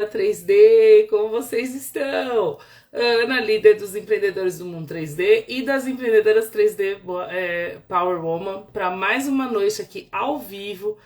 3D, como vocês estão? Ana, líder dos empreendedores do Mundo 3D e das empreendedoras 3D Power Woman, para mais uma noite aqui ao vivo,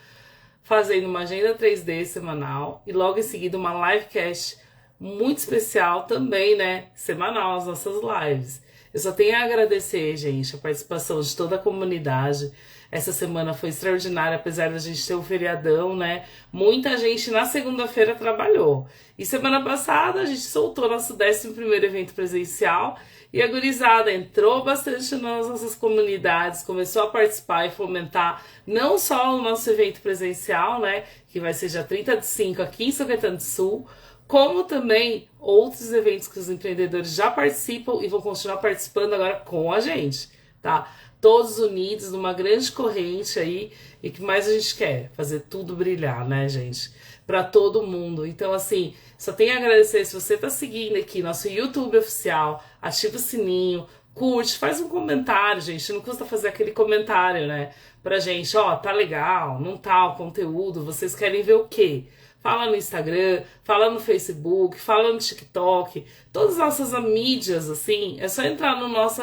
fazendo uma agenda 3D semanal e logo em seguida uma livecast muito especial também, né? Semanal, as nossas lives. Eu só tenho a agradecer, gente, a participação de toda a comunidade. Essa semana foi extraordinária, apesar da gente ter um feriadão, né? Muita gente na segunda-feira trabalhou. E semana passada a gente soltou nosso 11º evento presencial e a gurizada entrou bastante nas nossas comunidades, começou a participar e fomentar não só o nosso evento presencial, né? Que vai ser dia 30/5 aqui em São Caetano do Sul, como também outros eventos que os empreendedores já participam e vão continuar participando agora com a gente, tá? Todos unidos numa grande corrente aí, e o que mais a gente quer? Fazer tudo brilhar, né, gente? Pra todo mundo. Então, assim, só tenho a agradecer se você tá seguindo aqui nosso YouTube oficial, ativa o sininho, curte, faz um comentário, gente, não custa fazer aquele comentário, né? Pra gente, ó, tá legal, não tá o conteúdo, vocês querem ver o quê? Fala no Instagram, fala no Facebook, fala no TikTok, todas as nossas mídias, assim, é só entrar no nosso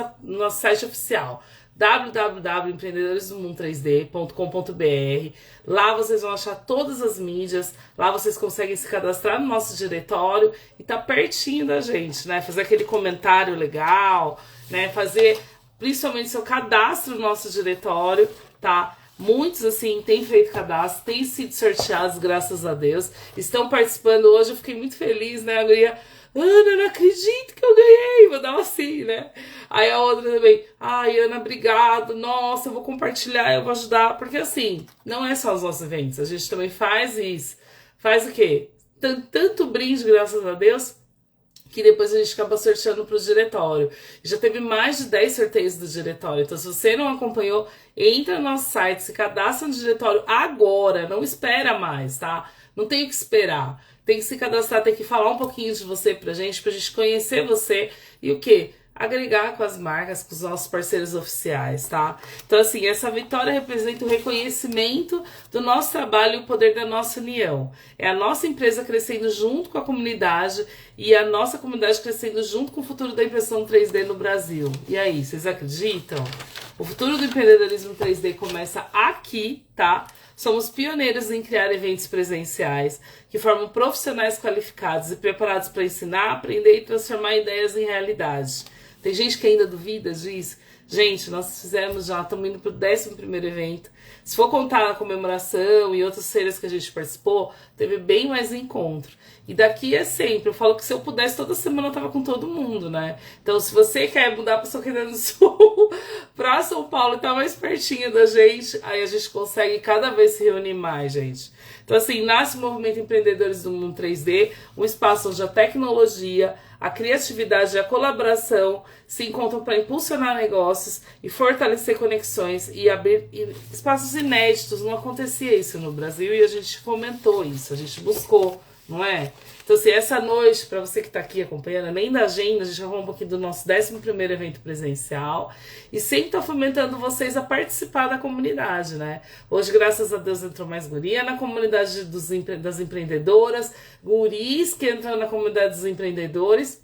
site oficial, www.empreendedoresdomundo3d.com.br. Lá vocês vão achar todas as mídias, lá vocês conseguem se cadastrar no nosso diretório e tá pertinho da gente, né? Fazer aquele comentário legal, né? Fazer principalmente seu cadastro no nosso diretório, tá? Muitos, assim, têm feito cadastro, têm sido sorteados, graças a Deus. Estão participando hoje, eu fiquei muito feliz, né? A guria, Ana, não acredito que eu ganhei, vou dar assim, né? Aí a outra também, ai, Ana, obrigado, nossa, eu vou compartilhar, eu vou ajudar. Porque, assim, não é só os nossos eventos, a gente também faz isso. Faz o quê? Tanto brinde, graças a Deus, que depois a gente acaba sorteando para o diretório. Já teve mais de 10 sorteios do diretório. Então, se você não acompanhou, entra no nosso site, se cadastra no diretório agora, não espera mais, tá? Não tem o que esperar. Tem que se cadastrar, tem que falar um pouquinho de você pra gente conhecer você e o quê? Agregar com as marcas, com os nossos parceiros oficiais, tá? Então, assim, essa vitória representa o reconhecimento do nosso trabalho e o poder da nossa união. É a nossa empresa crescendo junto com a comunidade e a nossa comunidade crescendo junto com o futuro da impressão 3D no Brasil. E aí, vocês acreditam? O futuro do empreendedorismo 3D começa aqui, tá? Somos pioneiros em criar eventos presenciais que formam profissionais qualificados e preparados para ensinar, aprender e transformar ideias em realidade. Tem gente que ainda duvida disso? Gente, nós fizemos já, estamos indo para o 11º evento. Se for contar a comemoração e outras feiras que a gente participou, teve bem mais encontro. E daqui é sempre, eu falo que se eu pudesse, toda semana eu tava com todo mundo, né? Então, se você quer mudar para São Caetano do Sul, para São Paulo, tá mais pertinho da gente, aí a gente consegue cada vez se reunir mais, gente. Então, assim, nasce o Movimento Empreendedores do Mundo 3D, um espaço onde a tecnologia, a criatividade e a colaboração se encontram para impulsionar negócios e fortalecer conexões e abrir espaços inéditos. Não acontecia isso no Brasil e a gente fomentou isso, a gente buscou, não é? Então, assim, essa noite, para você que está aqui acompanhando, além da agenda, a gente vai falar um pouquinho do nosso 11º evento presencial e sempre tá fomentando vocês a participar da comunidade, né? Hoje, graças a Deus, entrou mais guria na comunidade das empreendedoras, guris que entram na comunidade dos empreendedores.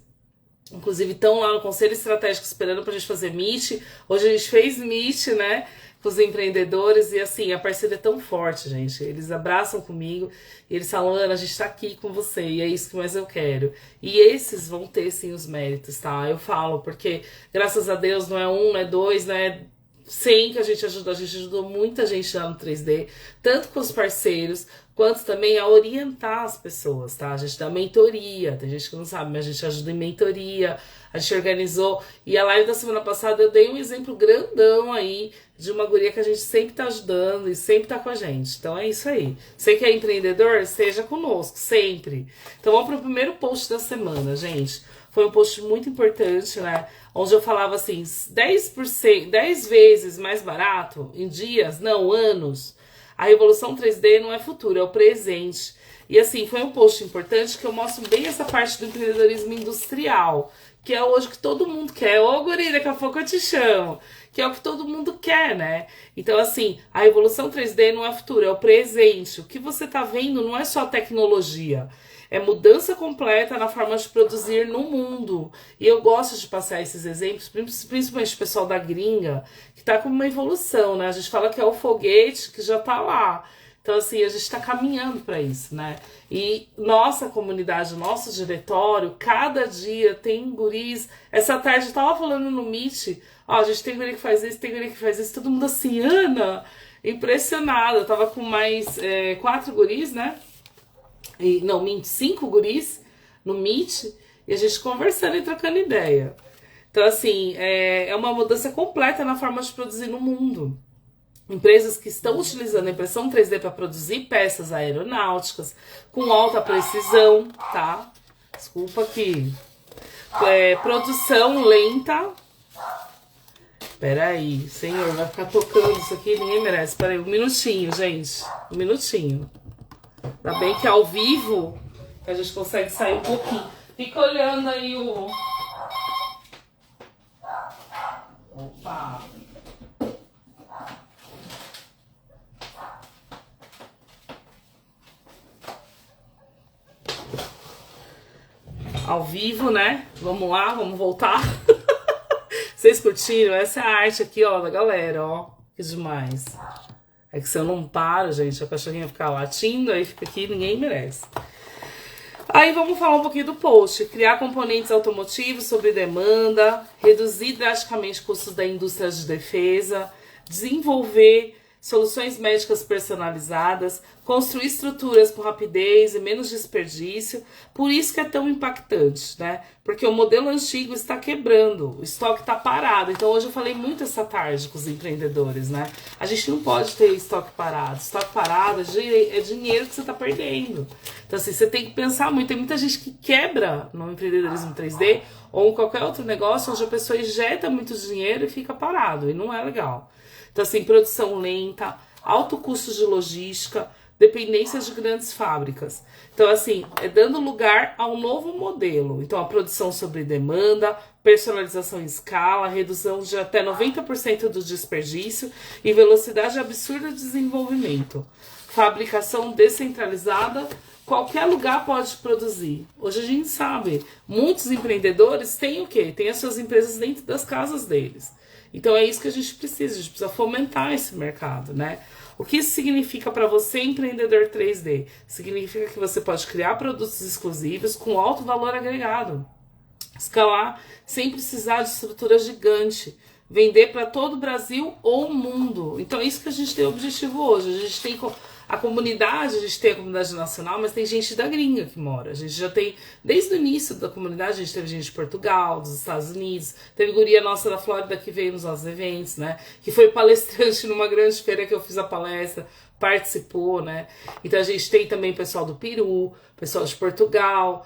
Inclusive, estão lá no Conselho Estratégico esperando pra gente fazer meet. Hoje a gente fez meet, né, com os empreendedores. E assim, a parceria é tão forte, gente. Eles abraçam comigo e eles falam, Ana, a gente tá aqui com você e é isso que mais eu quero. E esses vão ter, sim, os méritos, tá? Eu falo, porque graças a Deus não é um, não é dois, não é 100 que a gente ajudou muita gente lá no 3D, tanto com os parceiros, quanto também a orientar as pessoas, tá? A gente dá mentoria, tem gente que não sabe, mas a gente ajuda em mentoria, a gente organizou, e a live da semana passada eu dei um exemplo grandão aí, de uma guria que a gente sempre tá ajudando e sempre tá com a gente, então é isso aí. Você que é empreendedor, esteja conosco, sempre. Então vamos pro primeiro post da semana, gente. Foi um post muito importante, né? Onde eu falava assim, 10%, 10 vezes mais barato em dias, não, anos. A revolução 3D não é futuro, é o presente. E assim, foi um post importante que eu mostro bem essa parte do empreendedorismo industrial, que é hoje o que todo mundo quer. Ô, guri, daqui a pouco eu te chamo. Que é o que todo mundo quer, né? Então, assim, a revolução 3D não é futuro, é o presente. O que você tá vendo não é só tecnologia. é mudança completa na forma de produzir no mundo. E eu gosto de passar esses exemplos, principalmente o pessoal da gringa, que tá com uma evolução, né? A gente fala que é o foguete que já tá lá. Então, assim, a gente está caminhando para isso, né? E nossa comunidade, nosso diretório, cada dia tem guris. Essa tarde eu tava falando no Meet, ó, a gente tem guri que faz isso, tem guri que faz isso, todo mundo assim, Ana, impressionada. Eu tava com mais 4 guris, né? E, não, 5 guris no Meet, e a gente conversando e trocando ideia. Então, assim, é uma mudança completa na forma de produzir no mundo. Empresas que estão utilizando a impressão 3D para produzir peças aeronáuticas com alta precisão, tá? Desculpa aqui. Produção lenta. Peraí, senhor, vai ficar tocando isso aqui, ninguém merece. Peraí, um minutinho, gente. Um minutinho. Ainda bem que é ao vivo que a gente consegue sair um pouquinho. Fica olhando aí o... Opa! Ao vivo, né? Vamos lá, vamos voltar. Vocês curtiram? Essa é a arte aqui, ó, da galera, ó. Que demais. É que se eu não paro, gente, a cachorrinha ficar latindo, aí fica aqui, ninguém merece. Aí vamos falar um pouquinho do post. Criar componentes automotivos sob demanda, reduzir drasticamente custos da indústria de defesa, desenvolver soluções médicas personalizadas, construir estruturas com rapidez e menos desperdício. Por isso que é tão impactante, né? Porque o modelo antigo está quebrando, o estoque está parado. Então hoje eu falei muito essa tarde com os empreendedores, né? A gente não pode ter estoque parado. Estoque parado é dinheiro que você está perdendo. Então assim, você tem que pensar muito. Tem muita gente que quebra no empreendedorismo 3D ou em qualquer outro negócio onde a pessoa injeta muito dinheiro e fica parado. E não é legal. Então, assim, produção lenta, alto custo de logística, dependência de grandes fábricas. Então, assim, é dando lugar a um novo modelo. Então, a produção sobre demanda, personalização em escala, redução de até 90% do desperdício e velocidade absurda de desenvolvimento. Fabricação descentralizada, qualquer lugar pode produzir. Hoje a gente sabe, muitos empreendedores têm o quê? Têm as suas empresas dentro das casas deles. Então é isso que a gente precisa fomentar esse mercado, né? O que isso significa para você, empreendedor 3D? Significa que você pode criar produtos exclusivos com alto valor agregado, escalar sem precisar de estrutura gigante, vender para todo o Brasil ou o mundo. Então é isso que a gente tem o objetivo hoje. A gente tem a comunidade, a gente tem a comunidade nacional, mas tem gente da gringa que mora. A gente já tem, desde o início da comunidade, a gente teve gente de Portugal, dos Estados Unidos, teve guria nossa da Flórida que veio nos nossos eventos, né? Que foi palestrante numa grande feira que eu fiz a palestra, participou, né? Então a gente tem também pessoal do Peru, pessoal de Portugal,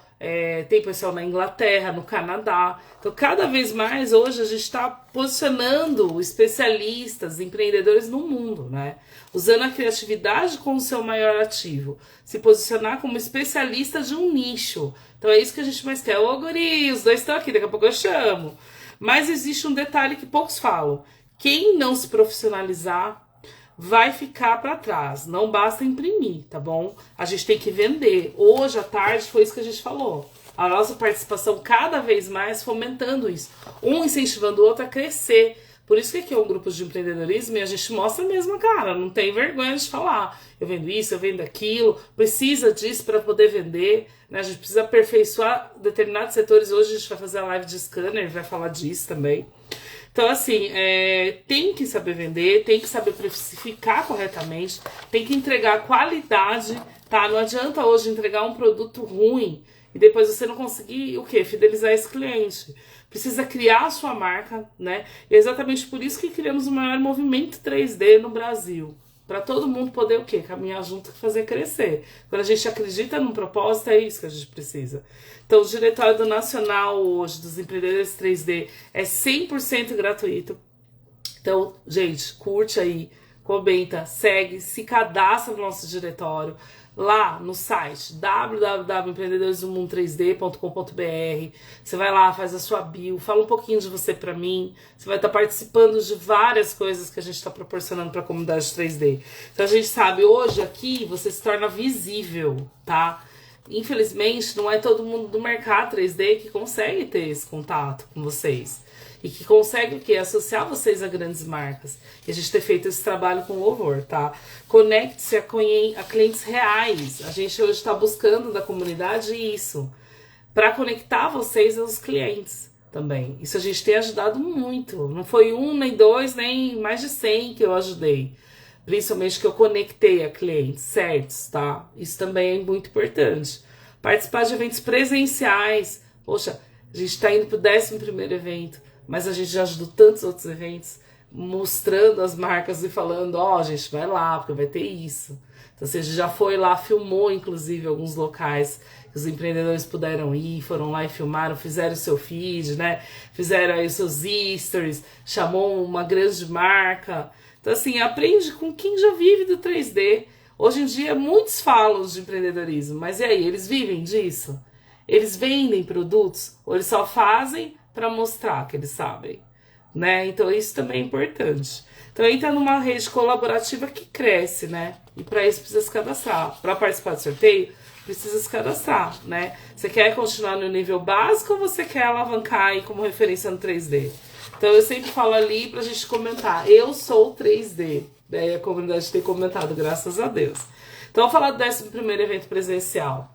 tem pessoal na Inglaterra, no Canadá. Então cada vez mais hoje a gente está posicionando especialistas, empreendedores no mundo, né? Usando a criatividade como seu maior ativo, se posicionar como especialista de um nicho. Então é isso que a gente mais quer. Ô guri, os dois estão aqui, daqui a pouco eu chamo. Mas existe um detalhe que poucos falam. Quem não se profissionalizar vai ficar para trás. Não basta imprimir, tá bom? A gente tem que vender. Hoje à tarde foi isso que a gente falou. A nossa participação cada vez mais fomentando isso. Um incentivando o outro a crescer. Por isso que aqui é um grupo de empreendedorismo e a gente mostra mesmo a cara. Não tem vergonha de falar. Eu vendo isso, eu vendo aquilo. Precisa disso para poder vender, né? A gente precisa aperfeiçoar determinados setores. Hoje a gente vai fazer a live de scanner, vai falar disso também. Então, assim, tem que saber vender, tem que saber precificar corretamente, tem que entregar qualidade, tá? Não adianta hoje entregar um produto ruim e depois você não conseguir, o quê? Fidelizar esse cliente. Precisa criar a sua marca, né? E é exatamente por isso que criamos o maior movimento 3D no Brasil. Para todo mundo poder o quê? Caminhar junto e fazer crescer. Quando a gente acredita num propósito, é isso que a gente precisa. Então, o Diretório do Nacional hoje, dos Empreendedores 3D, é 100% gratuito. Então, gente, curte aí, comenta, segue, se cadastra no nosso diretório. Lá no site www.empreendedoresdomundo3d.com.br. Você vai lá, faz a sua bio, fala um pouquinho de você para mim. Você vai estar participando de várias coisas que a gente está proporcionando para a comunidade 3D. Então a gente sabe, hoje aqui você se torna visível, tá? infelizmente, não é todo mundo do mercado 3D que consegue ter esse contato com vocês. E que consegue o quê? Associar vocês a grandes marcas. E a gente ter feito esse trabalho com louvor, tá? Conecte-se a clientes reais. A gente hoje está buscando da comunidade isso. Para conectar vocês aos clientes também. Isso a gente tem ajudado muito. Não foi um, nem dois, nem mais de 100 que eu ajudei. Principalmente que eu conectei a clientes certos, tá? Isso também é muito importante. Participar de eventos presenciais. Poxa, a gente está indo pro 11º evento, mas a gente já ajudou tantos outros eventos, mostrando as marcas e falando, ó, gente, vai lá, porque vai ter isso. Então, você já foi lá, filmou, inclusive, alguns locais que os empreendedores puderam ir, foram lá e filmaram, fizeram o seu feed, né? Fizeram aí os seus stories, chamou uma grande marca. Então, assim, aprende com quem já vive do 3D. Hoje em dia, muitos falam de empreendedorismo, mas e aí, eles vivem disso? Eles vendem produtos ou eles só fazem para mostrar que eles sabem, né? Então, isso também é importante. Então, entra numa rede colaborativa que cresce, né? E para isso precisa se cadastrar. Para participar do sorteio, precisa se cadastrar, né? Você quer continuar no nível básico ou você quer alavancar aí como referência no 3D? Então eu sempre falo ali pra gente comentar, eu sou 3D. Daí a comunidade tem comentado, graças a Deus. Então vou falar do 11º evento presencial.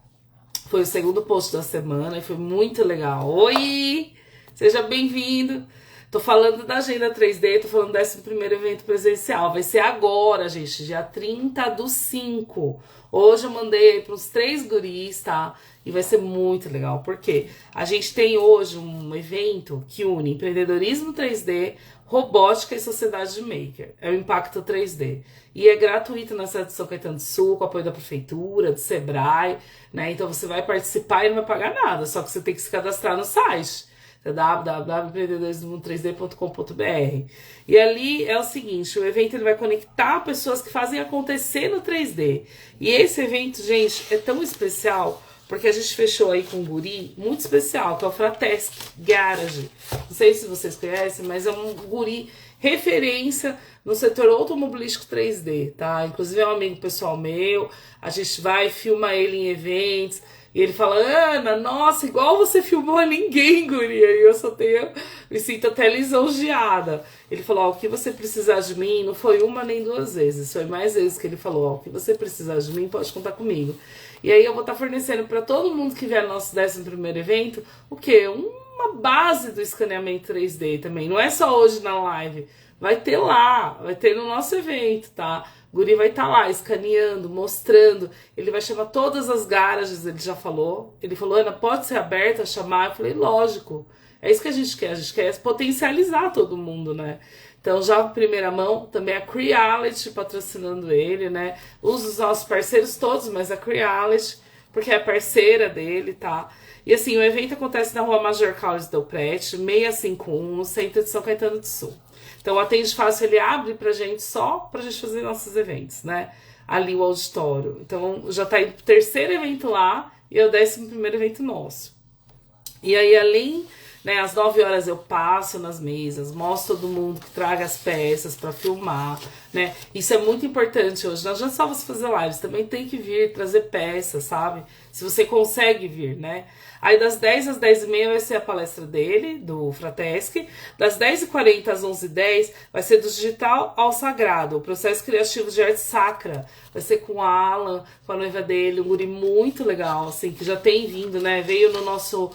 Foi o segundo post da semana e foi muito legal. Oi! Seja bem-vindo! Tô falando da Agenda 3D, tô falando do 11º evento presencial. Vai ser agora, gente, dia 30/5. Hoje eu mandei para uns 3 guris, tá? E vai ser muito legal, porque a gente tem hoje um evento que une empreendedorismo 3D, robótica e sociedade de maker. É o Impacto 3D. E é gratuito na cidade de São Caetano do Sul, com apoio da prefeitura, do Sebrae, né? Então você vai participar e não vai pagar nada, só que você tem que se cadastrar no site. www.empreendedorismo3d.com.br. E ali é o seguinte, o evento ele vai conectar pessoas que fazem acontecer no 3D. E esse evento, gente, é tão especial porque a gente fechou aí com um guri muito especial, que é o Fratesc Garage. Não sei se vocês conhecem, mas é um guri referência no setor automobilístico 3D, tá? Inclusive é um amigo pessoal meu, a gente vai filmar ele em eventos. E ele fala, Ana, nossa, igual você filmou a ninguém, guria. E eu só me sinto até lisonjeada. Ele falou, ó, o que você precisar de mim, não foi uma nem 2 vezes, foi mais vezes que ele falou, ó, o que você precisar de mim, pode contar comigo. E aí eu vou estar fornecendo para todo mundo que vier no nosso 11º evento, o quê? Uma base do escaneamento 3D também. Não é só hoje na live, vai ter lá, vai ter no nosso evento, tá? O guri vai estar lá escaneando, mostrando. Ele vai chamar todas as garagens, ele já falou. Ele falou, Ana, pode ser aberta a chamar? Eu falei, lógico. É isso que a gente quer potencializar todo mundo, né? Então, já em primeira mão, também a Creality patrocinando ele, né? Usa os nossos parceiros todos, mas a Creality, porque é parceira dele, tá? E assim, o evento acontece na Rua Major Carlos Del Prete, 651, no centro de São Caetano do Sul. Então, o Atende Fácil, ele abre pra gente só pra gente fazer nossos eventos, né? Ali o auditório. Então, já tá indo pro 3º evento lá e é o 11º evento nosso. E aí, além, né, às 9 horas eu passo nas mesas, mostro todo mundo que traga as peças pra filmar, né? Isso é muito importante hoje. Não adianta só você fazer lives, também tem que vir trazer peças, sabe? Se você consegue vir, né? Aí das 10 às 10h30 vai ser a palestra dele, do Fratesc. Das 10h40 às 11h10 vai ser do digital ao sagrado, o processo criativo de arte sacra. Vai ser com o Alan, com a noiva dele, um guri muito legal, assim, que já tem vindo, né? Veio no nosso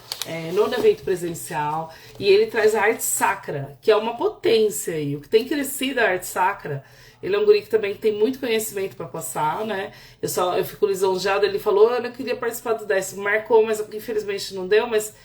nono evento presencial. E ele traz a arte sacra, que é uma potência aí. O que tem crescido a arte sacra. Ele é um guri que também tem muito conhecimento para passar, né? Eu fico lisonjeada, ele falou, Ana, eu queria participar do 10º, marcou, mas infelizmente não deu, mas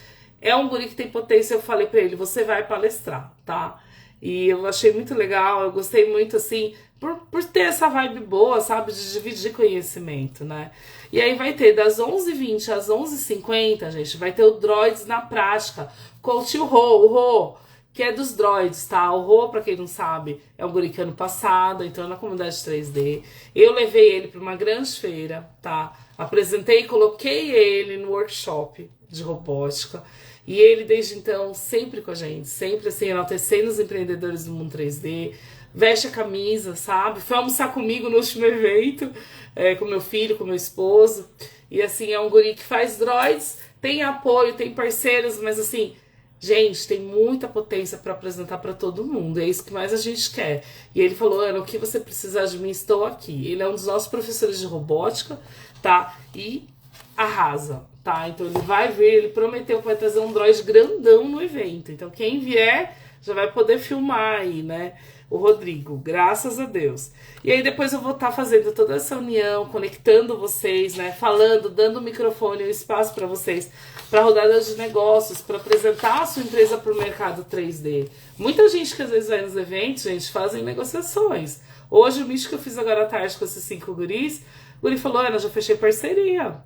é um guri que tem potência, eu falei para ele, você vai palestrar, tá? E eu achei muito legal, eu gostei muito, assim, por ter essa vibe boa, sabe, de dividir conhecimento, né? E aí vai ter das 11h20 às 11h50, gente, vai ter o Droids na prática, com o tio Rô, o Rô, que é dos droids, tá? O Rô, pra quem não sabe, é um guri que ano passado entrou na comunidade 3D. Eu levei ele pra uma grande feira, tá? Apresentei e coloquei ele no workshop de robótica. E ele, desde então, sempre com a gente, sempre assim, enaltecendo os empreendedores do mundo 3D, veste a camisa, sabe? Foi almoçar comigo no último evento, com meu filho, com meu esposo. E assim, é um guri que faz droids, tem apoio, tem parceiros, mas assim, gente, tem muita potência para apresentar para todo mundo. É isso que mais a gente quer. E ele falou, Ana, o que você precisar de mim, estou aqui. Ele é um dos nossos professores de robótica, tá? E arrasa, tá? Então ele vai ver, ele prometeu que vai trazer um droid grandão no evento. Então quem vier já vai poder filmar aí, né? O Rodrigo, graças a Deus. E aí depois eu vou estar fazendo toda essa união, conectando vocês, né? Falando, dando o microfone, o espaço para vocês, para rodadas de negócios, para apresentar a sua empresa para o mercado 3D. Muita gente que às vezes vai nos eventos, gente, fazem negociações. Hoje o mítico que eu fiz agora à tarde com esses 5 guris, o guri falou, Ana, já fechei parceria.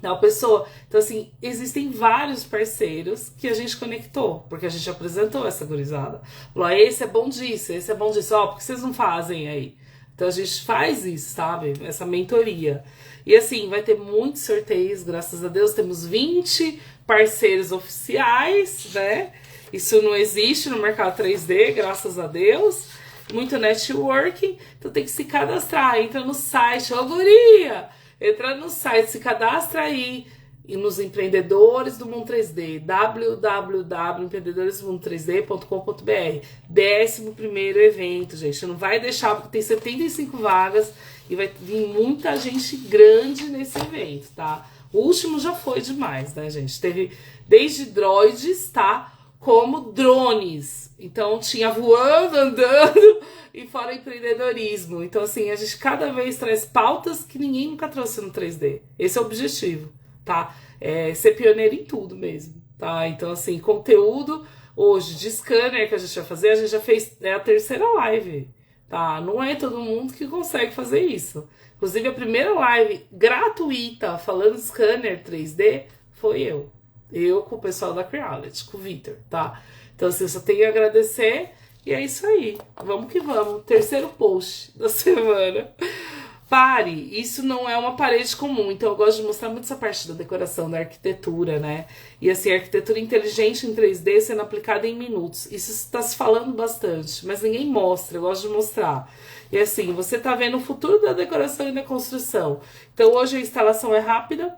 Não, pessoa. Então, assim, existem vários parceiros que a gente conectou, porque a gente apresentou essa gurizada. Falou, esse é bom disso, esse é bom disso. Ó, por que vocês não fazem aí? Então, a gente faz isso, sabe? Essa mentoria. E, assim, vai ter muitos sorteios, graças a Deus. Temos 20 parceiros oficiais, né? Isso não existe no mercado 3D, graças a Deus. Muito networking. Então, tem que se cadastrar. Entra no site. Ô, guria! Entra no site, se cadastra aí e nos empreendedores do Mundo 3D, www.empreendedoresdomundo3d.com.br. 11º evento, gente. Não vai deixar, porque tem 75 vagas e vai vir muita gente grande nesse evento, tá? O último já foi demais, né, gente? Teve desde droids, tá? Como drones. Então tinha voando, andando e fora empreendedorismo. Então assim, a gente cada vez traz pautas que ninguém nunca trouxe no 3D. Esse é o objetivo, tá? É ser pioneiro em tudo mesmo, tá? Então assim, conteúdo hoje de scanner que a gente vai fazer, a gente já fez a 3ª live, tá? Não é todo mundo que consegue fazer isso. Inclusive a primeira live gratuita falando de scanner 3D foi eu. Eu com o pessoal da Creality, com o Vitor, tá? Então, assim, eu só tenho a agradecer e é isso aí. Vamos que vamos. 3º post da semana. Pare, isso não é uma parede comum. Então, eu gosto de mostrar muito essa parte da decoração, da arquitetura, né? E, assim, a arquitetura inteligente em 3D sendo aplicada em minutos. Isso está se falando bastante, mas ninguém mostra. Eu gosto de mostrar. E, assim, você tá vendo o futuro da decoração e da construção. Então, hoje a instalação é rápida.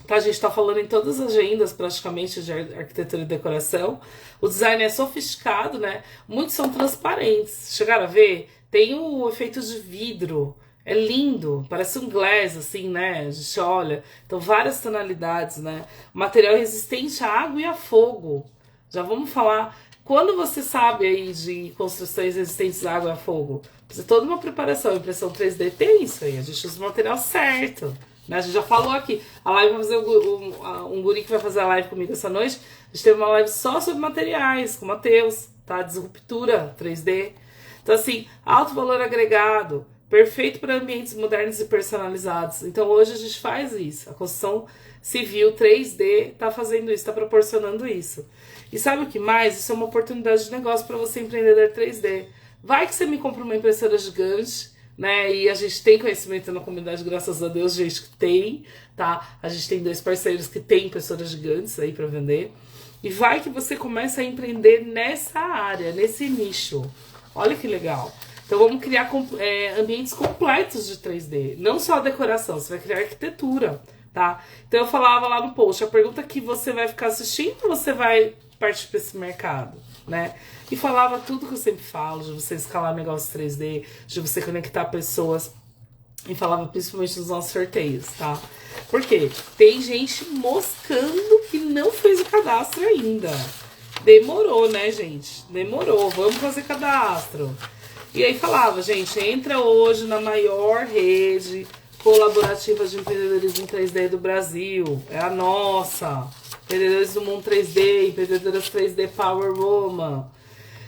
Tá, a gente está falando em todas as agendas praticamente de arquitetura e decoração. O design é sofisticado, né? Muitos são transparentes. Chegaram a ver? Tem o efeito de vidro. É lindo, parece um glass, assim, né? A gente olha. Então, várias tonalidades, né? O material é resistente à água e a fogo. Já vamos falar. Quando você sabe aí de construções resistentes à água e a fogo, precisa toda uma preparação. A impressão 3D tem isso aí. A gente usa o material certo. A gente já falou aqui, a live vai fazer um guri que vai fazer a live comigo essa noite. A gente teve uma live só sobre materiais, com o Matheus, tá? Disruptura 3D. Então, assim, alto valor agregado, perfeito para ambientes modernos e personalizados. Então, hoje a gente faz isso. A construção civil 3D tá fazendo isso, tá proporcionando isso. E sabe o que mais? Isso é uma oportunidade de negócio para você, empreendedor 3D. Vai que você me compra uma impressora gigante, né? E a gente tem conhecimento na comunidade, graças a Deus, gente que tem, tá? A gente tem 2 parceiros que tem impressoras gigantes aí para vender. E vai que você começa a empreender nessa área, nesse nicho. Olha que legal. Então vamos criar ambientes completos de 3D. Não só a decoração, você vai criar arquitetura, tá? Então eu falava lá no post, a pergunta que você vai ficar assistindo ou você vai partir para esse mercado, né? E falava tudo que eu sempre falo, de você escalar negócios 3D, de você conectar pessoas. E falava principalmente nos nossos sorteios, tá? Porque tem gente moscando que não fez o cadastro ainda. Demorou, né, gente? Demorou, vamos fazer cadastro. E aí falava, gente, entra hoje na maior rede colaborativa de empreendedorismo 3D do Brasil. É a nossa. Empreendedores do Mundo 3D, Empreendedoras 3D Power Woman.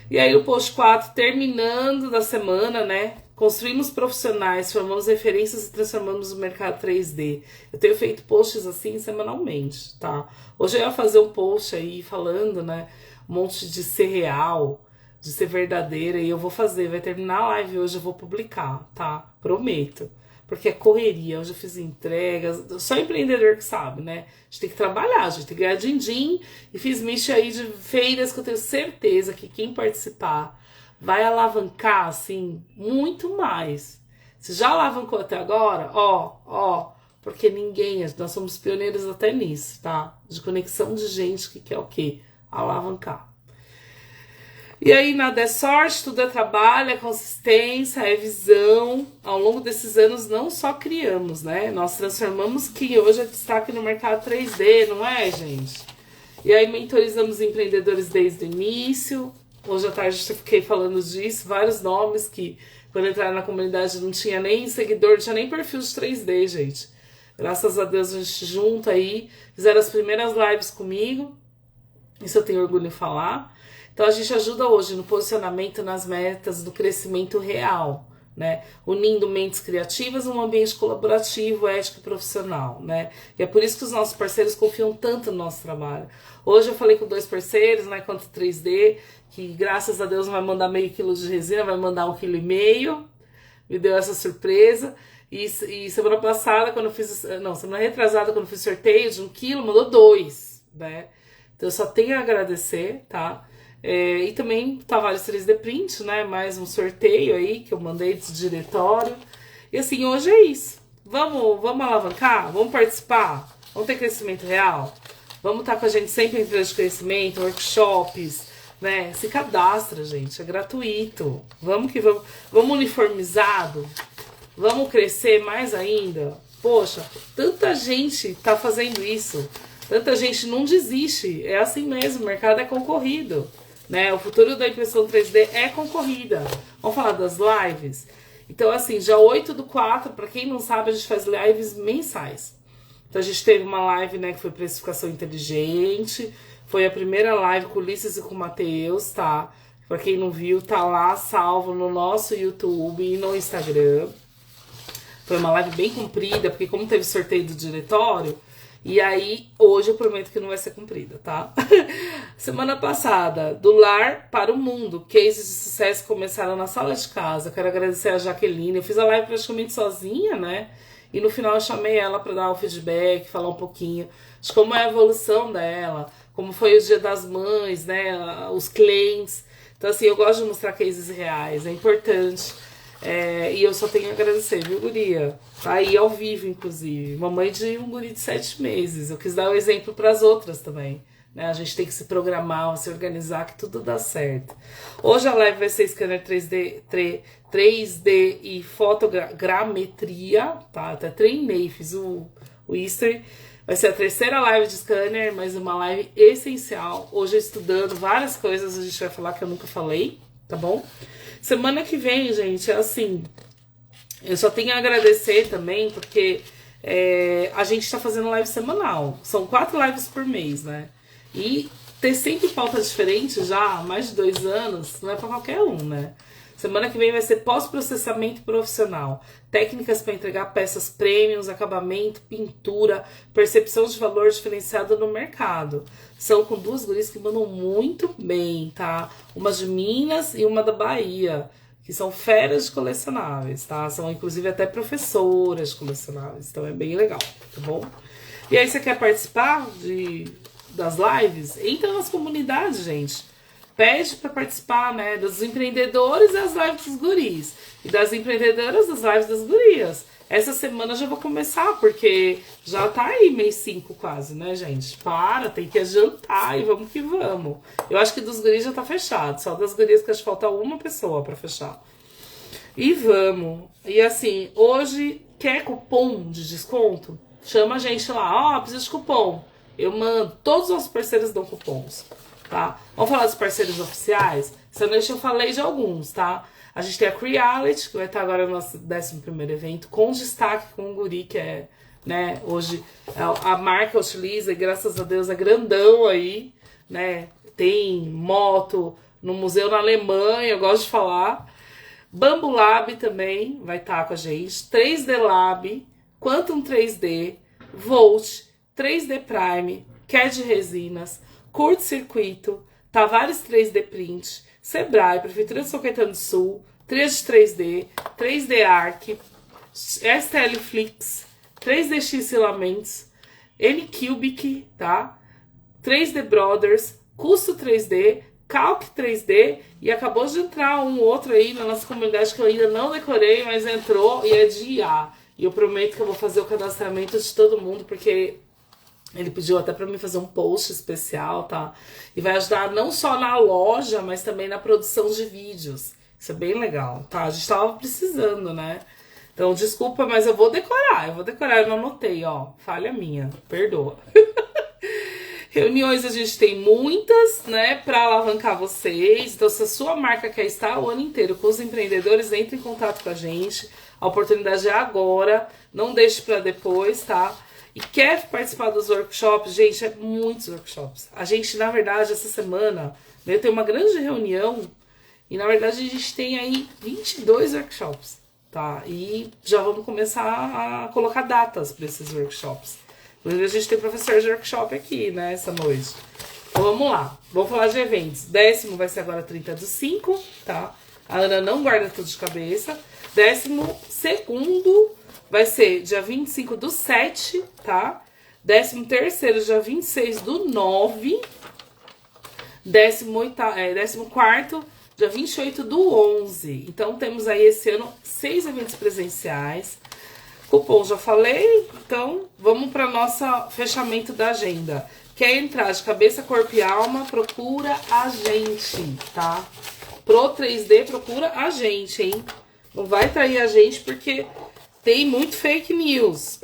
E aí o post 4, terminando da semana, né? Construímos profissionais, formamos referências e transformamos o mercado 3D. Eu tenho feito posts assim semanalmente, tá? Hoje eu ia fazer um post aí falando, né? Um monte de ser real, de ser verdadeira. E eu vou fazer, vai terminar a live hoje, eu vou publicar, tá? Prometo. porque é correria. Hoje eu fiz entregas, só empreendedor que sabe, né? A gente tem que trabalhar, a gente tem que ganhar din-din. E fiz misto aí de feiras que eu tenho certeza que quem participar vai alavancar, assim, muito mais. Se já alavancou até agora, ó, porque ninguém, nós somos pioneiros até nisso, tá? De conexão de gente que quer o quê? Alavancar. E aí nada é sorte, tudo é trabalho, é consistência, é visão. Ao longo desses anos não só criamos, né? Nós transformamos que hoje é destaque no mercado 3D, não é, gente? E aí mentorizamos empreendedores desde o início. Hoje à tarde eu fiquei falando disso, vários nomes que quando entraram na comunidade não tinha nem seguidor, não tinha nem perfil de 3D, gente. Graças a Deus a gente junto aí, fizeram as primeiras lives comigo. Isso eu tenho orgulho em falar. Então a gente ajuda hoje no posicionamento, nas metas do crescimento real, né? Unindo mentes criativas num ambiente colaborativo, ético e profissional, né? E é por isso que os nossos parceiros confiam tanto no nosso trabalho. Hoje eu falei com 2 parceiros, né, quanto 3D, que graças a Deus não vai mandar meio quilo de resina, vai mandar 1,5 kg. Me deu essa surpresa. E semana passada, quando eu fiz... Não, semana retrasada, quando eu fiz sorteio de 1 quilo, mandou 2, né? Então eu só tenho a agradecer, tá? E também Tavares 3D Print, né? Mais um sorteio aí que eu mandei de diretório. E assim, hoje é isso. Vamos alavancar? Vamos participar? Vamos ter crescimento real? Vamos estar com a gente sempre em empresas de crescimento, workshops, né? Se cadastra, gente, é gratuito. Vamos que vamos. Vamos uniformizado? Vamos crescer mais ainda? Poxa, tanta gente tá fazendo isso. Tanta gente não desiste. É assim mesmo, o mercado é concorrido, né? O futuro da impressão 3D é concorrida. Vamos falar das lives? Então, assim, dia 8/4, para quem não sabe, a gente faz lives mensais. Então, a gente teve uma live, né, que foi precificação inteligente. Foi a primeira live com o Ulisses e com o Matheus, tá? Pra quem não viu, tá lá salvo no nosso YouTube e no Instagram. Foi uma live bem comprida, porque como teve sorteio do diretório, e aí hoje eu prometo que não vai ser comprida, tá? Semana passada, do lar para o mundo, cases de sucesso começaram na sala de casa. Quero agradecer a Jaqueline, eu fiz a live praticamente sozinha, né? E no final eu chamei ela para dar o feedback, falar um pouquinho de como é a evolução dela, como foi o Dia das Mães, né? Os clientes. Então, assim, eu gosto de mostrar cases reais, é importante. E eu só tenho a agradecer, viu, guria? Tá aí ao vivo, inclusive. Mamãe de um guri de 7 meses. Eu quis dar o exemplo para as outras também, né? A gente tem que se programar, se organizar, que tudo dá certo. Hoje a live vai ser scanner 3D e fotogrametria, tá? Até treinei, fiz o history. Vai ser a 3ª live de scanner, mas uma live essencial. Hoje estudando várias coisas, a gente vai falar que eu nunca falei, tá bom? Semana que vem, gente, é assim, eu só tenho a agradecer também, porque a gente tá fazendo live semanal. São 4 lives por mês, né? E ter sempre pauta diferente já há mais de 2 anos, não é pra qualquer um, né? Semana que vem vai ser pós-processamento profissional. Técnicas para entregar peças premiums, acabamento, pintura, percepção de valor diferenciado no mercado. São com 2 gurias que mandam muito bem, tá? Uma de Minas e uma da Bahia, que são feras de colecionáveis, tá? São inclusive até professoras de colecionáveis, então é bem legal, tá bom? E aí você quer participar das lives? Entra nas comunidades, gente. Pede para participar, né, dos empreendedores das lives dos guris e das empreendedoras das lives das gurias. Essa semana eu já vou começar, porque já tá aí mês 5 quase, né, gente? Tem que adiantar e vamos que vamos. Eu acho que dos guris já tá fechado, só das gurias que acho que falta uma pessoa para fechar. E vamos. E assim, hoje quer cupom de desconto? Chama a gente lá, precisa de cupom. Eu mando, todos os nossos parceiros dão cupons. Tá? Vamos falar dos parceiros oficiais? Essa noite eu falei de alguns, tá? A gente tem a Creality, que vai estar agora no nosso 11º evento, com destaque com o guri, que é, né, hoje a marca utiliza, e graças a Deus é grandão aí, né? Tem moto no museu na Alemanha, eu gosto de falar. Bambu Lab também vai estar com a gente. 3D Lab, Quantum 3D, Volt, 3D Prime, CAD Resinas, Curto-circuito, Tavares 3D Print, Sebrae, Prefeitura de São Caetano do Sul, Trias 3D, 3D Arc, STL Flix, 3DX Filamentos, N-Cubic, tá? 3D Brothers, Custo 3D, Calc 3D, e acabou de entrar um outro aí na nossa comunidade que eu ainda não decorei, mas entrou e é de IA. E eu prometo que eu vou fazer o cadastramento de todo mundo, porque ele pediu até pra mim fazer um post especial, tá? E vai ajudar não só na loja, mas também na produção de vídeos. Isso é bem legal, tá? A gente tava precisando, né? Então, desculpa, mas eu vou decorar, eu não anotei, ó. Falha minha, perdoa. Reuniões a gente tem muitas, né, para alavancar vocês. Então, se a sua marca quer estar o ano inteiro com os empreendedores, entre em contato com a gente. A oportunidade é agora, não deixe para depois, tá? E quer participar dos workshops? Gente, é muitos workshops. A gente, na verdade, essa semana, né, tem uma grande reunião e, na verdade, a gente tem aí 22 workshops, tá? E já vamos começar a colocar datas para esses workshops. Inclusive, a gente tem professor de workshop aqui, né, essa noite. Então, vamos lá. Vamos falar de eventos. 10º vai ser agora 30/5, tá? A Ana não guarda tudo de cabeça. 12º vai ser dia 25/7, tá? 13º, dia 26/9. 14º, dia 28/11. Então, temos aí esse ano 6 eventos presenciais. Cupom já falei, então vamos para nosso fechamento da agenda. Quer entrar de cabeça, corpo e alma, procura a gente, tá? Pro 3D, procura a gente, hein? Não vai trair a gente porque tem muito fake news.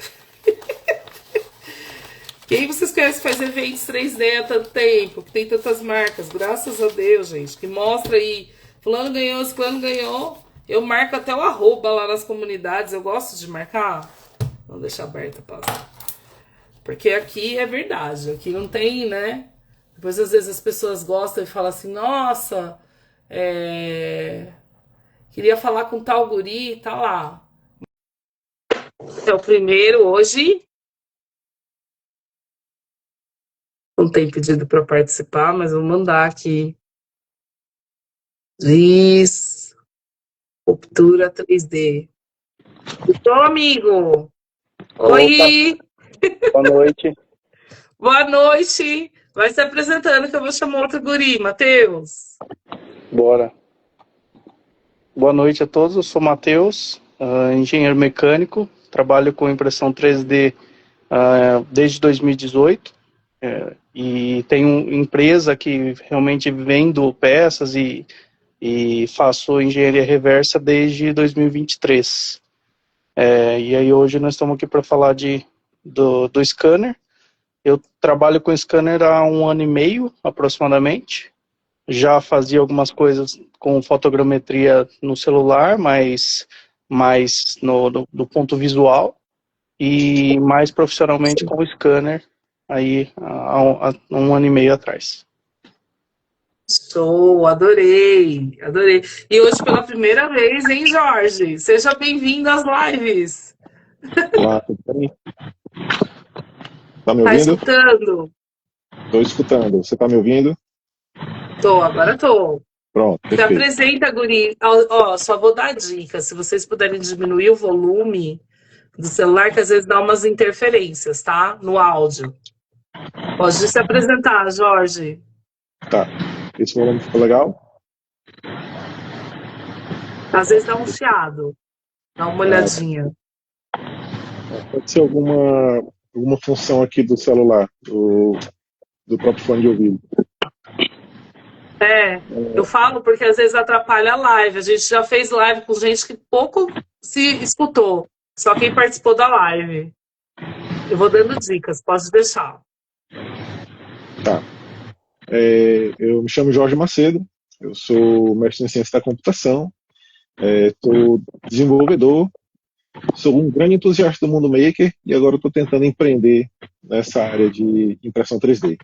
Quem vocês conhecem que faz eventos 3D há tanto tempo, que tem tantas marcas? Graças a Deus, gente, que mostra aí, fulano ganhou, ciclano ganhou. Eu marco até o arroba lá nas comunidades. Eu gosto de marcar. Vamos deixar aberta, pausa. Porque aqui é verdade. Aqui não tem, né? Depois, às vezes, as pessoas gostam e falam assim, nossa, queria falar com tal guri, tá lá. É o primeiro hoje. Não tem pedido para participar, mas vou mandar aqui. Ruptura 3D. Tô, amigo. Oi! Boa noite. Boa noite! Vai se apresentando que eu vou chamar outro guri, Matheus. Bora. Boa noite a todos, eu sou Matheus, engenheiro mecânico, trabalho com impressão 3D desde 2018 e tenho empresa que realmente vendo peças e faço engenharia reversa desde 2023. E aí hoje nós estamos aqui para falar do scanner. Eu trabalho com scanner há 1 ano e meio, aproximadamente. Já fazia algumas coisas com fotogrametria no celular, mas mais do ponto visual. E mais profissionalmente com o scanner, aí há 1 ano e meio atrás. Show, adorei, adorei. E hoje pela primeira vez, hein, Jorge? Seja bem-vindo às lives. Olá, tudo bem? Tá me Tá ouvindo? escutando? Estou escutando. Você tá me ouvindo? Tô, agora tô. Pronto, Se perfeito. apresenta, guri. Ó, só vou dar dica. Se vocês puderem diminuir o volume do celular, que às vezes dá umas interferências, tá? No áudio. Pode se apresentar, Jorge. Tá. Esse volume ficou legal? Às vezes dá um chiado. Dá uma olhadinha. Pode ser alguma função aqui do celular, do próprio fone de ouvido. Eu falo porque às vezes atrapalha a live. A gente já fez live com gente que pouco se escutou. Só quem participou da live. Eu vou dando dicas, pode deixar. Tá. Eu me chamo Jorge Macedo, eu sou mestre em ciência da computação, sou desenvolvedor, sou um grande entusiasta do mundo maker e agora estou tentando empreender nessa área de impressão 3D.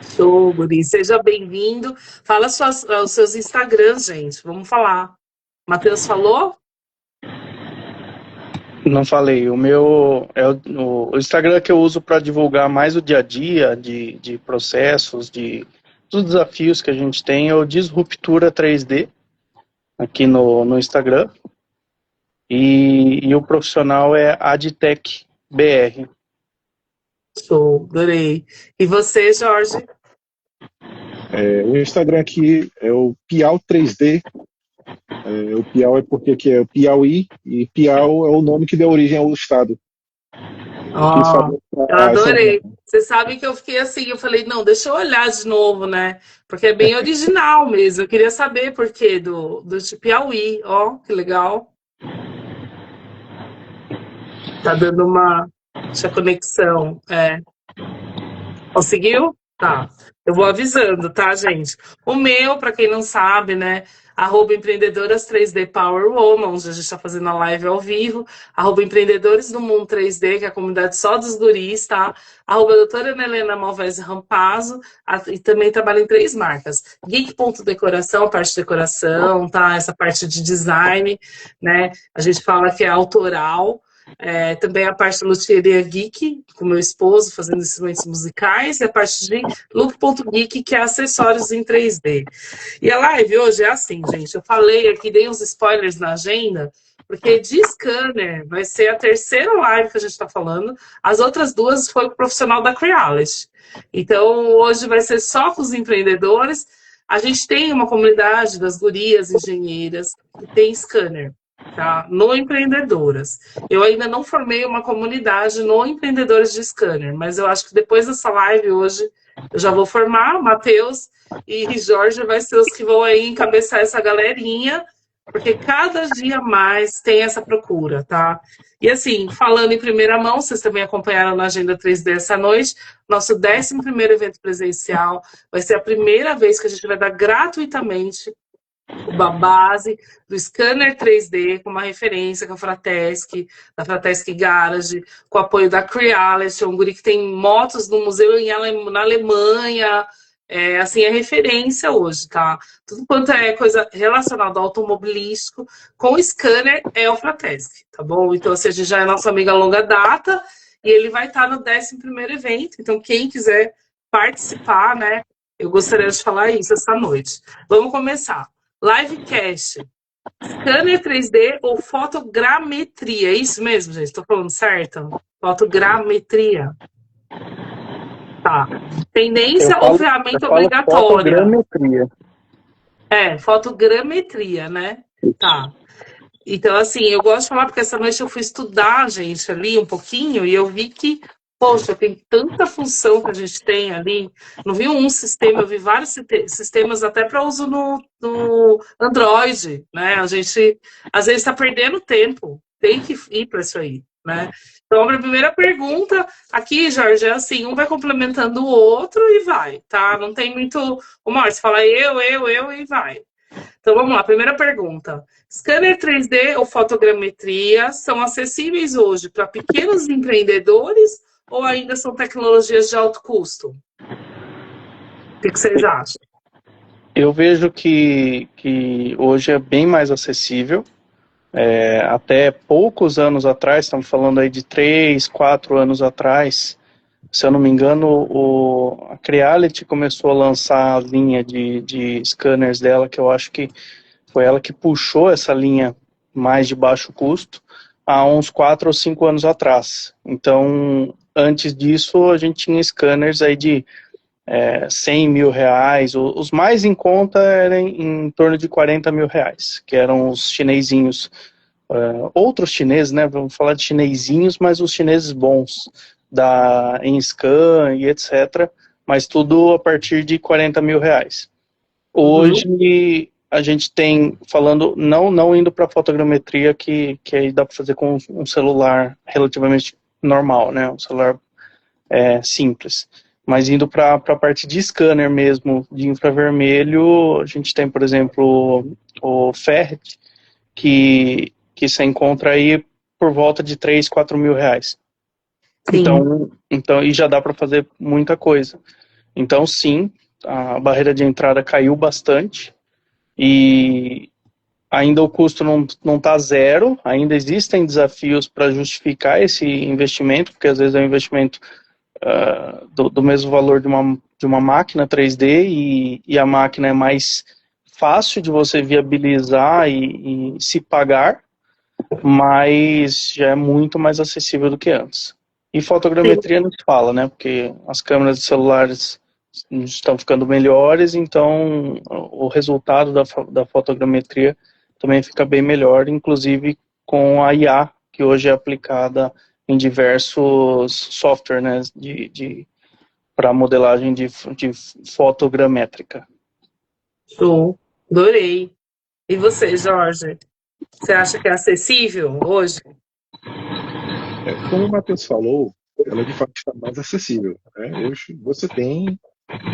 Show, guri. Seja bem-vindo. Fala os seus Instagrams, gente. Vamos falar. Matheus falou? Não falei, o meu é o Instagram que eu uso para divulgar mais o dia a dia de processos, dos desafios que a gente tem, é o Disruptura 3D, aqui no Instagram. e o profissional é Adtech BR. Show, adorei. E você, Jorge? O Instagram aqui é o Piau 3D. O Piau é porque aqui é o Piauí, e Piau é o nome que deu origem ao estado. Eu quis Ó, fazer eu adorei. Você sabe que eu fiquei assim, eu falei, não, deixa eu olhar de novo, né? Porque é bem original mesmo. Eu queria saber por quê do de Piauí. Ó, que legal. Tá dando essa conexão. É. Conseguiu? Tá. Eu vou avisando, tá, gente? O meu, para quem não sabe, né? Arroba empreendedoras 3D Power Woman, onde a gente está fazendo a live ao vivo. Arroba empreendedores do mundo 3D, que é a comunidade só dos guris, tá? Arroba doutora Ana Helena Malvese Rampazzo, e também trabalho em 3 marcas. Geek.decoração, a parte de decoração, tá? Essa parte de design, né? A gente fala que é autoral. Também a parte da luthieria geek, com meu esposo, fazendo instrumentos musicais, e a parte de look.geek, que é acessórios em 3D. E a live hoje é assim, gente, eu falei aqui, dei uns spoilers na agenda, porque de scanner vai ser a terceira live que a gente está falando, as outras 2 foi com o profissional da Creality. Então, hoje vai ser só com os empreendedores. A gente tem uma comunidade das gurias engenheiras que tem scanner. Tá? No Empreendedoras. Eu ainda não formei uma comunidade no Empreendedores de Scanner, mas eu acho que depois dessa live hoje eu já vou formar. Matheus e Jorge vai ser os que vão aí encabeçar essa galerinha, porque cada dia mais tem essa procura, tá? E assim, falando em primeira mão, vocês também acompanharam na Agenda 3D essa noite, nosso 11º evento presencial, vai ser a primeira vez que a gente vai dar gratuitamente uma base do scanner 3D com uma referência com a Fratesc, da Fratesc Garage, com o apoio da Creality, um guri que tem motos no museu na Alemanha, assim, é referência hoje, tá? Tudo quanto é coisa relacionada ao automobilístico, com scanner é o Fratesc, tá bom? Então, assim, a gente já é nossa amiga a longa data, e ele vai estar no 11º evento, então quem quiser participar, né, eu gostaria de falar isso essa noite. Vamos começar. Livecast, scanner 3D ou fotogrametria? É isso mesmo, gente? Estou falando certo? Fotogrametria. Tá. Tendência ou ferramenta obrigatória? Fotogrametria. Fotogrametria, né? Tá. Então, assim, eu gosto de falar porque essa noite eu fui estudar, gente, ali um pouquinho e eu vi que, poxa, tem tanta função que a gente tem ali. Não vi um sistema, eu vi vários sistemas até para uso no Android, né? A gente, às vezes, está perdendo tempo. Tem que ir para isso aí, né? Então, a primeira pergunta aqui, Jorge, é assim, um vai complementando o outro e vai, tá? Não tem muito... Uma hora você fala eu e vai. Então, vamos lá. Primeira pergunta. Scanner 3D ou fotogrametria são acessíveis hoje para pequenos empreendedores ou ainda são tecnologias de alto custo? O que vocês acham? Eu vejo que hoje é bem mais acessível. Até poucos anos atrás, estamos falando aí de 3, 4 anos atrás, se eu não me engano, a Creality começou a lançar a linha de scanners dela, que eu acho que foi ela que puxou essa linha mais de baixo custo, há uns 4 ou 5 anos atrás. Então, antes disso, a gente tinha scanners aí de 100 mil reais, os mais em conta eram em torno de 40 mil reais, que eram os chinesinhos, outros chineses, né, vamos falar de chinesinhos, mas os chineses bons, da Enscan e etc., mas tudo a partir de 40 mil reais. Hoje, a gente tem, falando, não indo para fotogrametria, que aí dá para fazer com um celular relativamente normal, né, um celular simples. Mas indo para a parte de scanner mesmo, de infravermelho, a gente tem, por exemplo, o Ferret, que você encontra aí por volta de 3, 4 mil reais. Então, e já dá para fazer muita coisa. Então, sim, a barreira de entrada caiu bastante e ainda o custo não está zero, ainda existem desafios para justificar esse investimento, porque às vezes é um investimento do mesmo valor de uma máquina 3D e a máquina é mais fácil de você viabilizar e se pagar, mas já é muito mais acessível do que antes. E fotogrametria não se fala, né? Porque as câmeras de celulares estão ficando melhores, então o resultado da fotogrametria também fica bem melhor, inclusive com a IA, que hoje é aplicada em diversos softwares, né, para modelagem de fotogramétrica. Show. Adorei. E você, Jorge? Você acha que é acessível hoje? Como o Matheus falou, ela de fato está mais acessível. Né? Hoje você tem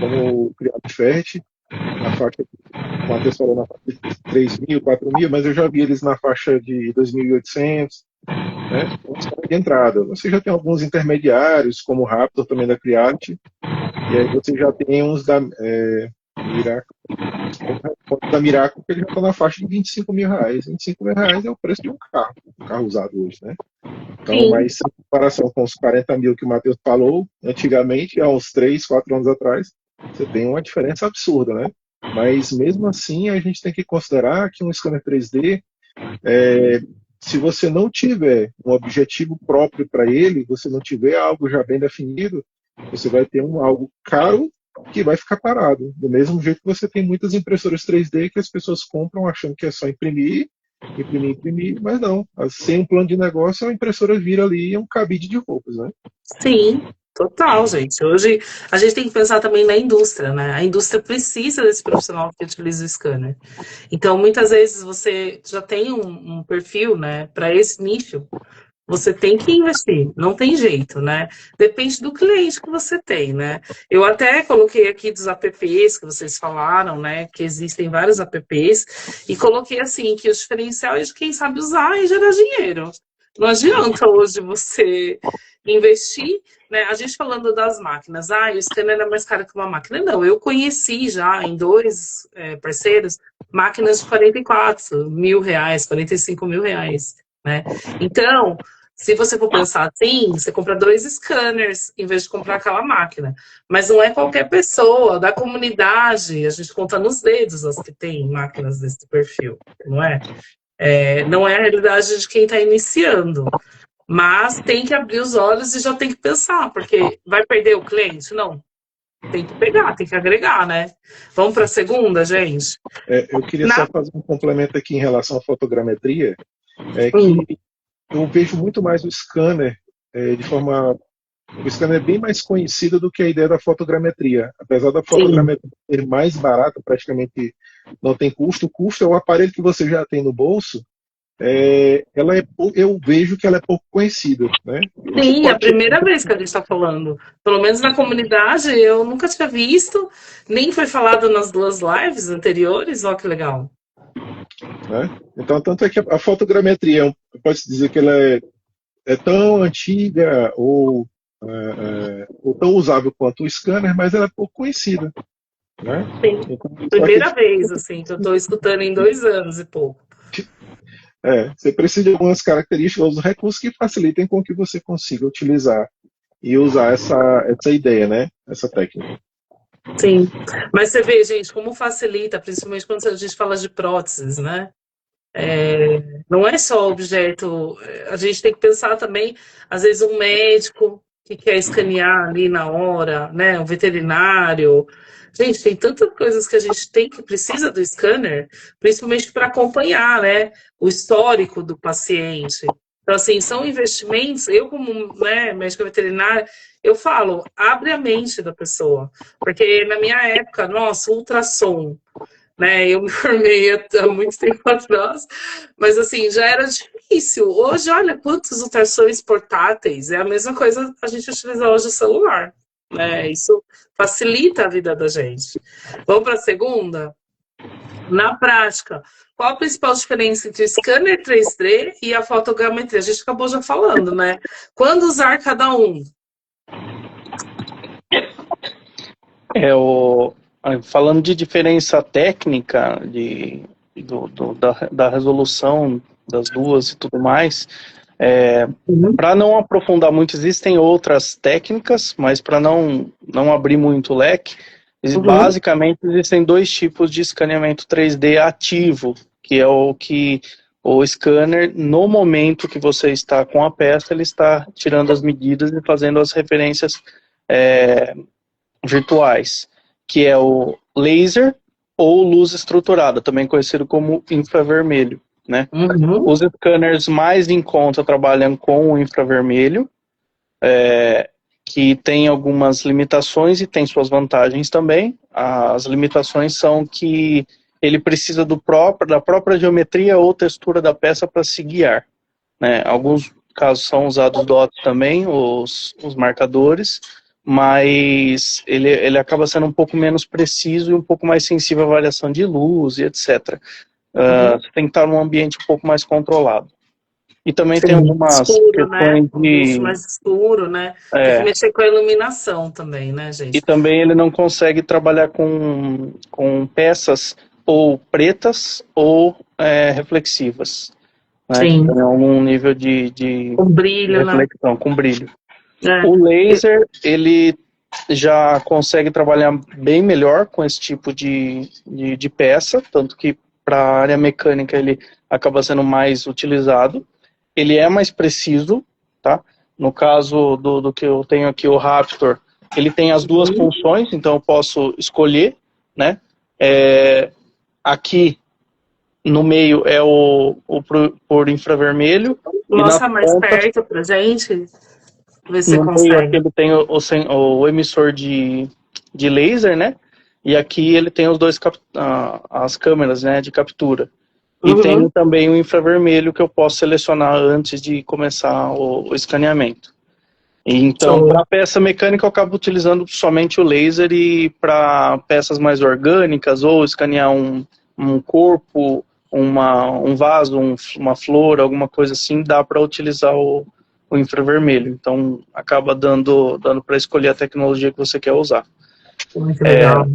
como criar fértil na faixa, o Matheus falou na faixa de 3 mil, 4 mil, mas eu já vi eles na faixa de 2.800, né? De entrada. Você já tem alguns intermediários, como o Raptor também da Create, e aí você já tem uns da Miracle, que ele já está na faixa de 25 mil reais. 25 mil reais é o preço de um carro usado hoje, né? Então, Sim. mas em comparação com os 40 mil que o Matheus falou, antigamente, há uns 3, 4 anos atrás, você tem uma diferença absurda, né? Mas mesmo assim, a gente tem que considerar que um scanner 3D, se você não tiver um objetivo próprio para ele, você não tiver algo já bem definido, você vai ter algo caro que vai ficar parado. Do mesmo jeito que você tem muitas impressoras 3D que as pessoas compram achando que é só imprimir, mas não. Sem um plano de negócio, a impressora vira ali um cabide de roupas, né? Sim, total, gente. Hoje a gente tem que pensar também na indústria, né? A indústria precisa desse profissional que utiliza o scanner. Então, muitas vezes você já tem um perfil, né, para esse nicho. Você tem que investir, não tem jeito, né? Depende do cliente que você tem, né? Eu até coloquei aqui dos apps que vocês falaram, né? Que existem vários apps, e coloquei assim, que o diferencial é de quem sabe usar e gerar dinheiro. Não adianta hoje você investir, né? A gente falando das máquinas, o scanner é mais caro que uma máquina. Não, eu conheci já em dois parceiros máquinas de 44 mil reais, 45 mil reais, né? Então, se você for pensar assim, você compra 2 scanners em vez de comprar aquela máquina. Mas não é qualquer pessoa da comunidade, a gente conta nos dedos as que tem máquinas desse perfil, não é? Não é a realidade de quem está iniciando. Mas tem que abrir os olhos e já tem que pensar, porque vai perder o cliente? Não. Tem que pegar, tem que agregar, né? Vamos para a segunda, gente? Eu queria só fazer um complemento aqui em relação à fotogrametria, que eu vejo muito mais o scanner o scanner é bem mais conhecido do que a ideia da fotogrametria. Apesar da fotogrametria ser mais barata, praticamente não tem custo, o custo é o aparelho que você já tem no bolso, eu vejo que ela é pouco conhecida, né? Sim, é a primeira vez que a gente está falando. Pelo menos na comunidade, eu nunca tinha visto, nem foi falado nas 2 lives anteriores. Olha que legal. Né? Então, tanto é que a fotogrametria, pode-se dizer que ela é tão antiga ou tão usável quanto o scanner, mas ela é pouco conhecida. Né? Sim, então, primeira vez assim, que eu estou escutando em 2 anos e pouco. Você precisa de algumas características, recursos que facilitem com que você consiga utilizar e usar essa ideia, né? Essa técnica. Sim, mas você vê, gente, como facilita, principalmente quando a gente fala de próteses, né? Não é só objeto, a gente tem que pensar também, às vezes um médico que quer escanear ali na hora, né? Um veterinário. Gente, tem tantas coisas que a gente precisa do scanner, principalmente para acompanhar, né, o histórico do paciente. Então, assim, são investimentos, eu como, né, médica veterinária, eu falo, abre a mente da pessoa. Porque na minha época, nossa, ultrassom, né, eu me formei há muito tempo atrás, mas assim, já era difícil. Hoje, olha quantos ultrassons portáteis, é a mesma coisa que a gente utiliza hoje o celular. Isso facilita a vida da gente. Vamos para a segunda? Na prática, qual a principal diferença entre o scanner 3D e a fotogrametria? A gente acabou já falando, né? Quando usar cada um? Falando de diferença técnica da resolução das duas e tudo mais, para não aprofundar muito, existem outras técnicas, mas para não abrir muito o leque, basicamente existem 2 tipos de escaneamento 3D ativo, que é o que o scanner, no momento que você está com a peça, ele está tirando as medidas e fazendo as referências virtuais, que é o laser ou luz estruturada, também conhecido como infravermelho, né? Os scanners mais em conta trabalham com o infravermelho, que tem algumas limitações e tem suas vantagens também. As limitações são que ele precisa da própria geometria ou textura da peça para se guiar, né? Alguns casos são usados dots também, os marcadores, mas ele acaba sendo um pouco menos preciso e um pouco mais sensível à variação de luz e etc. Você tem que estar num ambiente um pouco mais controlado. E também tem algumas escuro, questões né? Mais escuro, né? Tem que mexer com a iluminação também, né, gente? E também ele não consegue trabalhar com peças ou pretas ou reflexivas, né? Sim. Que tem algum nível de com brilho, reflexão, né? Com brilho. O laser, ele já consegue trabalhar bem melhor com esse tipo de peça, tanto que para a área mecânica ele acaba sendo mais utilizado. Ele é mais preciso, tá? No caso do que eu tenho aqui, o Raptor, ele tem as duas funções, então eu posso escolher, né? Aqui no meio é por infravermelho. Mostra mais perto pra gente, ver se você consegue. Meio aqui ele tem o emissor de laser, né? E aqui ele tem os dois as câmeras, né, de captura. E tem também o infravermelho que eu posso selecionar antes de começar o escaneamento. Então, para peça mecânica eu acabo utilizando somente o laser, e para peças mais orgânicas ou escanear um corpo, um vaso, uma flor, alguma coisa assim, dá para utilizar o infravermelho. Então, acaba dando para escolher a tecnologia que você quer usar. Muito legal.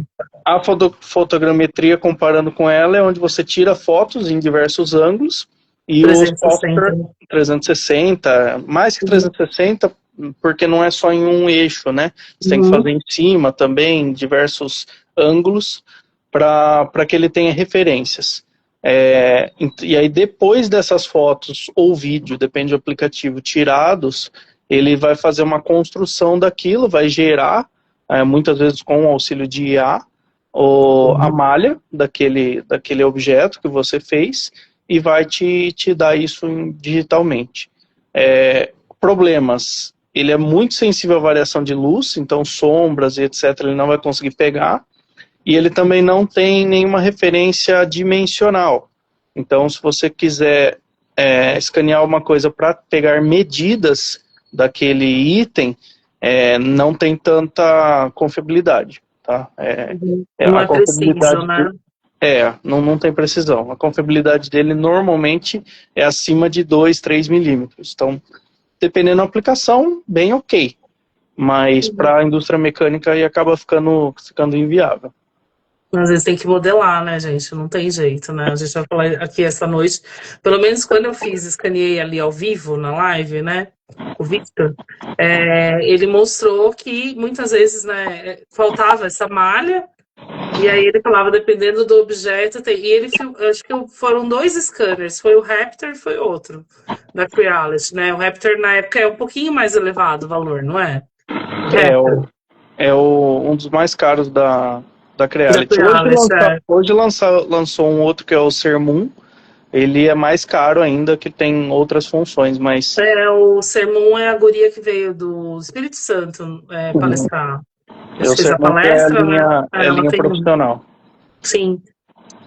A fotogrametria, comparando com ela, é onde você tira fotos em diversos ângulos, e 360. O software 360, mais que 360, porque não é só em um eixo, né? Você tem que fazer em cima também, em diversos ângulos, para que ele tenha referências. E aí, depois dessas fotos ou vídeo, depende do aplicativo, tirados, ele vai fazer uma construção daquilo, vai gerar, muitas vezes com o auxílio de IA, a malha daquele objeto que você fez, e vai te dar isso digitalmente. Problemas: ele é muito sensível à variação de luz, então sombras e etc. ele não vai conseguir pegar, e ele também não tem nenhuma referência dimensional. Então, se você quiser escanear uma coisa para pegar medidas daquele item, não tem tanta confiabilidade, tá? Não é preciso, né? Não tem precisão. A confiabilidade dele normalmente é acima de 2, 3 milímetros. Então, dependendo da aplicação, bem ok. Mas para a indústria mecânica aí acaba ficando inviável. Às vezes tem que modelar, né, gente? Não tem jeito, né? A gente vai falar aqui essa noite. Pelo menos quando eu escaneei ali ao vivo, na live, né? O Victor, ele mostrou que muitas vezes, né, faltava essa malha, e aí ele falava, dependendo do objeto, e ele, acho que foram 2 scanners, foi o Raptor e foi outro, da Creality, né? O Raptor na época é um pouquinho mais elevado o valor, não é? Um dos mais caros da Creality. Hoje lançou um outro que é o Sermon. Ele é mais caro ainda, que tem outras funções, mas... O Sermon é a guria que veio do Espírito Santo palestrar. O Sermon palestra, é a linha profissional. Sim.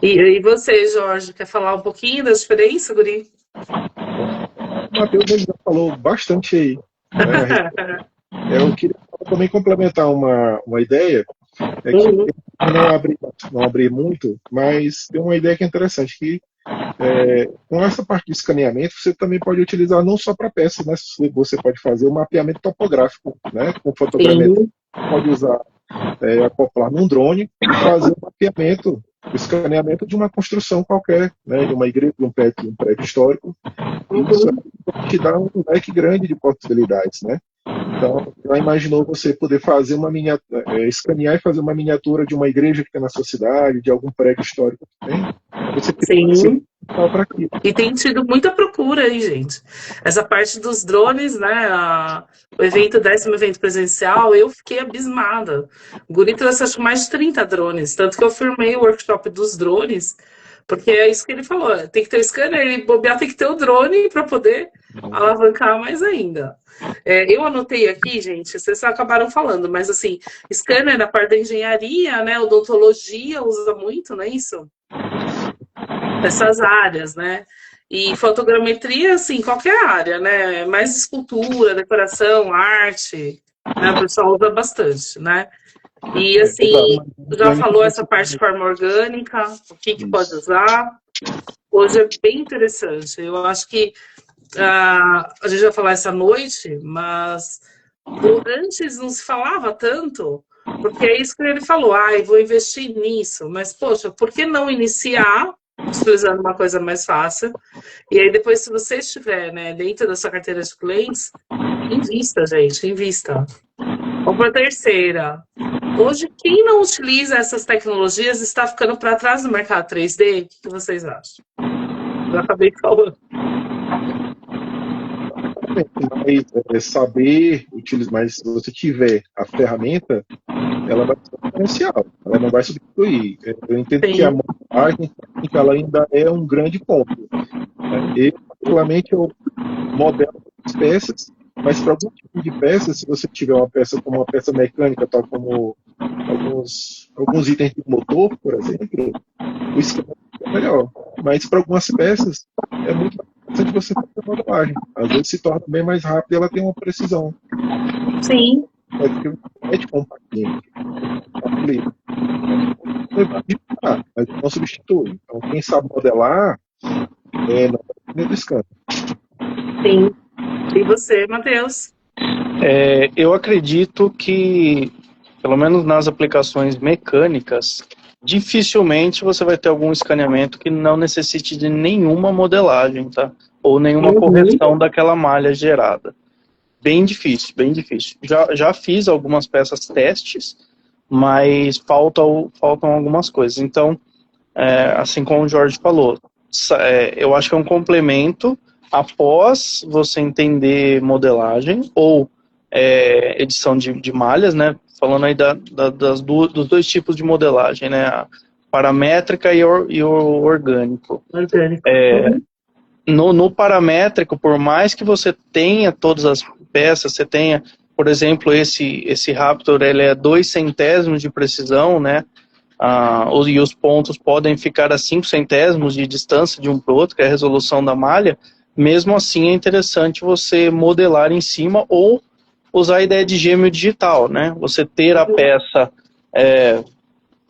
E você, Jorge, quer falar um pouquinho da diferença, guri? O Matheus já falou bastante aí. Né? Eu queria também complementar uma ideia, que não abri muito, mas tem uma ideia que é interessante, que com essa parte de escaneamento, você também pode utilizar não só para peças, né? Você pode fazer um mapeamento topográfico, né? Com fotogrametria, pode usar, acoplar num drone e fazer um mapeamento, o escaneamento de uma construção qualquer, né? De uma igreja, de um prédio histórico. Isso te dá um leque grande de possibilidades, né? Então, já imaginou você poder fazer uma miniatura, escanear e fazer uma miniatura de uma igreja que tem na sua cidade, de algum prédio histórico que tem? Você Só para aqui. E tem tido muita procura aí, gente. Essa parte dos drones, né? O evento, 10º evento presencial, eu fiquei abismada. O Guri trouxe acho mais de 30 drones, tanto que eu firmei o workshop dos drones, porque é isso que ele falou, tem que ter o scanner e bobear, tem que ter o drone para poder alavancar mais ainda. Eu anotei aqui, gente, vocês acabaram falando, mas assim, scanner na parte da engenharia, né? Odontologia usa muito, não é isso? Essas áreas, né? E fotogrametria, assim, qualquer área, né? Mais escultura, decoração, arte, né? O pessoal usa bastante, né? E, assim, já falou essa parte de forma orgânica, o que pode usar. Hoje é bem interessante. Eu acho que a gente vai falar essa noite, mas antes não se falava tanto, porque é isso que ele falou, vou investir nisso, mas, poxa, por que não iniciar utilizando uma coisa mais fácil? E aí depois, se você estiver, né, dentro da sua carteira de clientes, invista, gente, invista. Vamos para a terceira. Hoje, quem não utiliza essas tecnologias está ficando para trás no mercado 3D? O que vocês acham? Eu acabei falando. Mas saber utilizar, mas se você tiver a ferramenta, ela vai ser diferencial, ela não vai substituir. Eu entendo que a modelagem ela ainda é um grande ponto. Eu, particularmente, eu modelo as peças, mas para algum tipo de peça, se você tiver uma peça como uma peça mecânica, tal como alguns itens de motor, por exemplo, o esquema é melhor. Mas para algumas peças, é muito interessante você fazer a modelagem. Às vezes se torna bem mais rápido e ela tem uma precisão. Sim. Pode ter um de compartilhamento. Mas não substitui. Então, quem sabe modelar, não é do escândalo. Sim. E você, Matheus? Eu acredito que, pelo menos nas aplicações mecânicas, dificilmente você vai ter algum escaneamento que não necessite de nenhuma modelagem, tá? Ou nenhuma correção daquela malha gerada. Bem difícil, bem difícil. Já fiz algumas peças testes, mas faltam algumas coisas. Então, assim como o Jorge falou, eu acho que é um complemento após você entender modelagem ou edição de malhas, né? Falando aí dos dois tipos de modelagem, né? A paramétrica e o orgânico. No paramétrico, por mais que você tenha todas as peças, você tenha, por exemplo, esse Raptor, ele é 2 centésimos de precisão, né? E os pontos podem ficar a 5 centésimos de distância de um para o outro, que é a resolução da malha. Mesmo assim, é interessante você modelar em cima ou usar a ideia de gêmeo digital, né? Você ter a peça,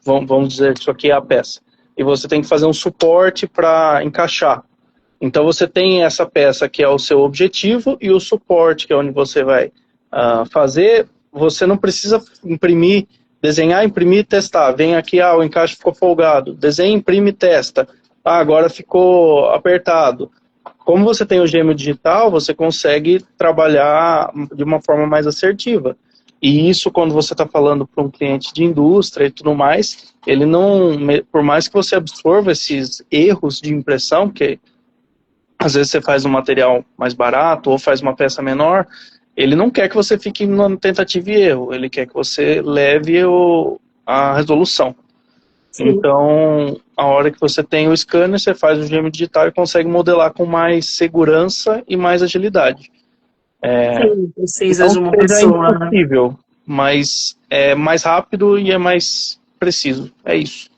vamos dizer que isso aqui é a peça, e você tem que fazer um suporte para encaixar. Então você tem essa peça que é o seu objetivo e o suporte, que é onde você vai fazer. Você não precisa imprimir, desenhar, imprimir e testar. Vem aqui, o encaixe ficou folgado. Desenha, imprime e testa. Agora ficou apertado. Como você tem o gêmeo digital, você consegue trabalhar de uma forma mais assertiva. E isso, quando você está falando para um cliente de indústria e tudo mais, ele não, por mais que você absorva esses erros de impressão, que às vezes você faz um material mais barato ou faz uma peça menor, ele não quer que você fique na tentativa e erro, ele quer que você leve a resolução. Sim. Então, a hora que você tem o scanner, você faz o gêmeo digital e consegue modelar com mais segurança e mais agilidade. Sim, precisa de uma pessoa. É impossível, mas é mais rápido e é mais preciso. É isso.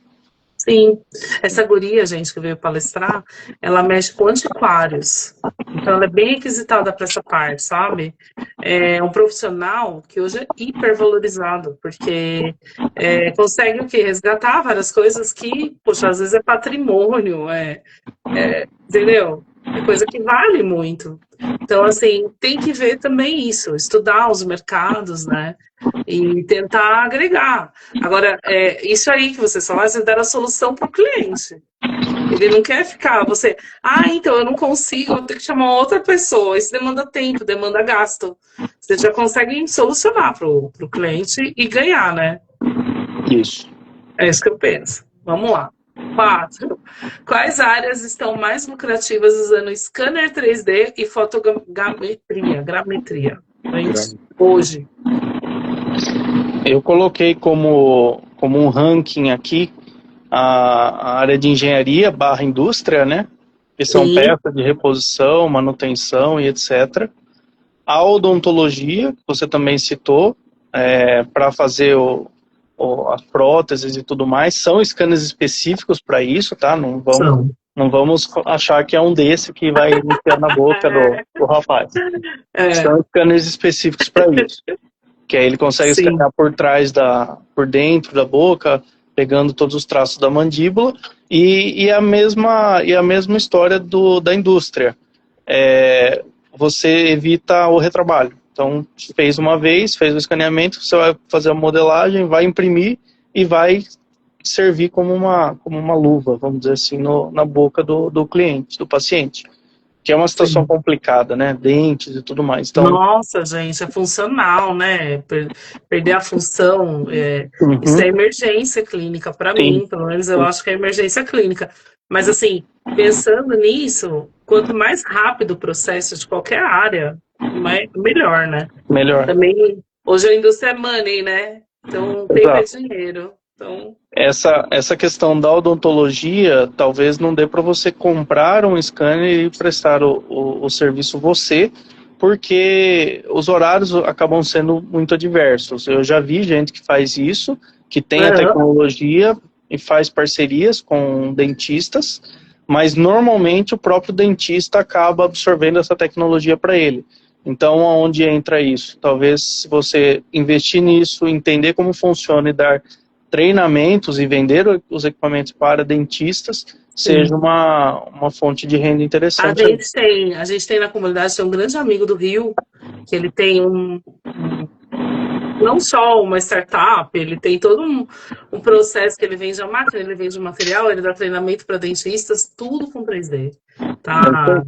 Sim, essa guria, gente, que veio palestrar, ela mexe com antiquários. Então, ela é bem requisitada para essa parte, sabe? É um profissional que hoje é hipervalorizado, porque consegue o quê? Resgatar várias coisas que, poxa, às vezes é patrimônio, entendeu? É coisa que vale muito. Então, assim, tem que ver também isso, estudar os mercados, né? E tentar agregar. Agora, isso aí que vocês falaram, vocês deram a solução para o cliente. Ele não quer ficar, então eu não consigo, eu vou ter que chamar outra pessoa. Isso demanda tempo, demanda gasto. Vocês já conseguem solucionar para o cliente e ganhar, né? Isso. É isso que eu penso. Vamos lá. 4. Quais áreas estão mais lucrativas usando scanner 3D e fotogrametria? Hoje. Eu coloquei como um ranking aqui a área de engenharia barra indústria, né? Que são Sim. peças de reposição, manutenção e etc. A odontologia, que você também citou, para fazer as próteses e tudo mais, são scanners específicos para isso, tá? Não vamos achar que é um desse que vai enfiar na boca do rapaz. São scanners específicos para isso. Que aí ele consegue Sim. escanear por dentro da boca, pegando todos os traços da mandíbula, e a mesma história da indústria. Você evita o retrabalho. Então, fez uma vez, fez o escaneamento, você vai fazer a modelagem, vai imprimir e vai servir como uma luva, vamos dizer assim, na boca do cliente, do paciente. Que é uma situação complicada, né? Dentes e tudo mais. Então, nossa, gente, é funcional, né? Perder a função, isso é emergência clínica para mim, pelo menos eu acho que é emergência clínica. Mas assim, pensando nisso, quanto mais rápido o processo de qualquer área, melhor, né? melhor. Também, hoje a indústria é money, né? Então, tempo é dinheiro. Então... Essa questão da odontologia, talvez não dê para você comprar um scanner e prestar o serviço você, porque os horários acabam sendo muito adversos. Eu já vi gente que faz isso, que tem a tecnologia e faz parcerias com dentistas, mas normalmente o próprio dentista acaba absorvendo essa tecnologia para ele. Então, aonde entra isso? Talvez se você investir nisso, entender como funciona e dar treinamentos e vender os equipamentos para dentistas, seja uma fonte de renda interessante. A gente tem na comunidade, tem um grande amigo do Rio, que ele tem não só uma startup, ele tem todo um processo que ele vende a máquina, ele vende o material, ele dá treinamento para dentistas, tudo com 3D. Tá?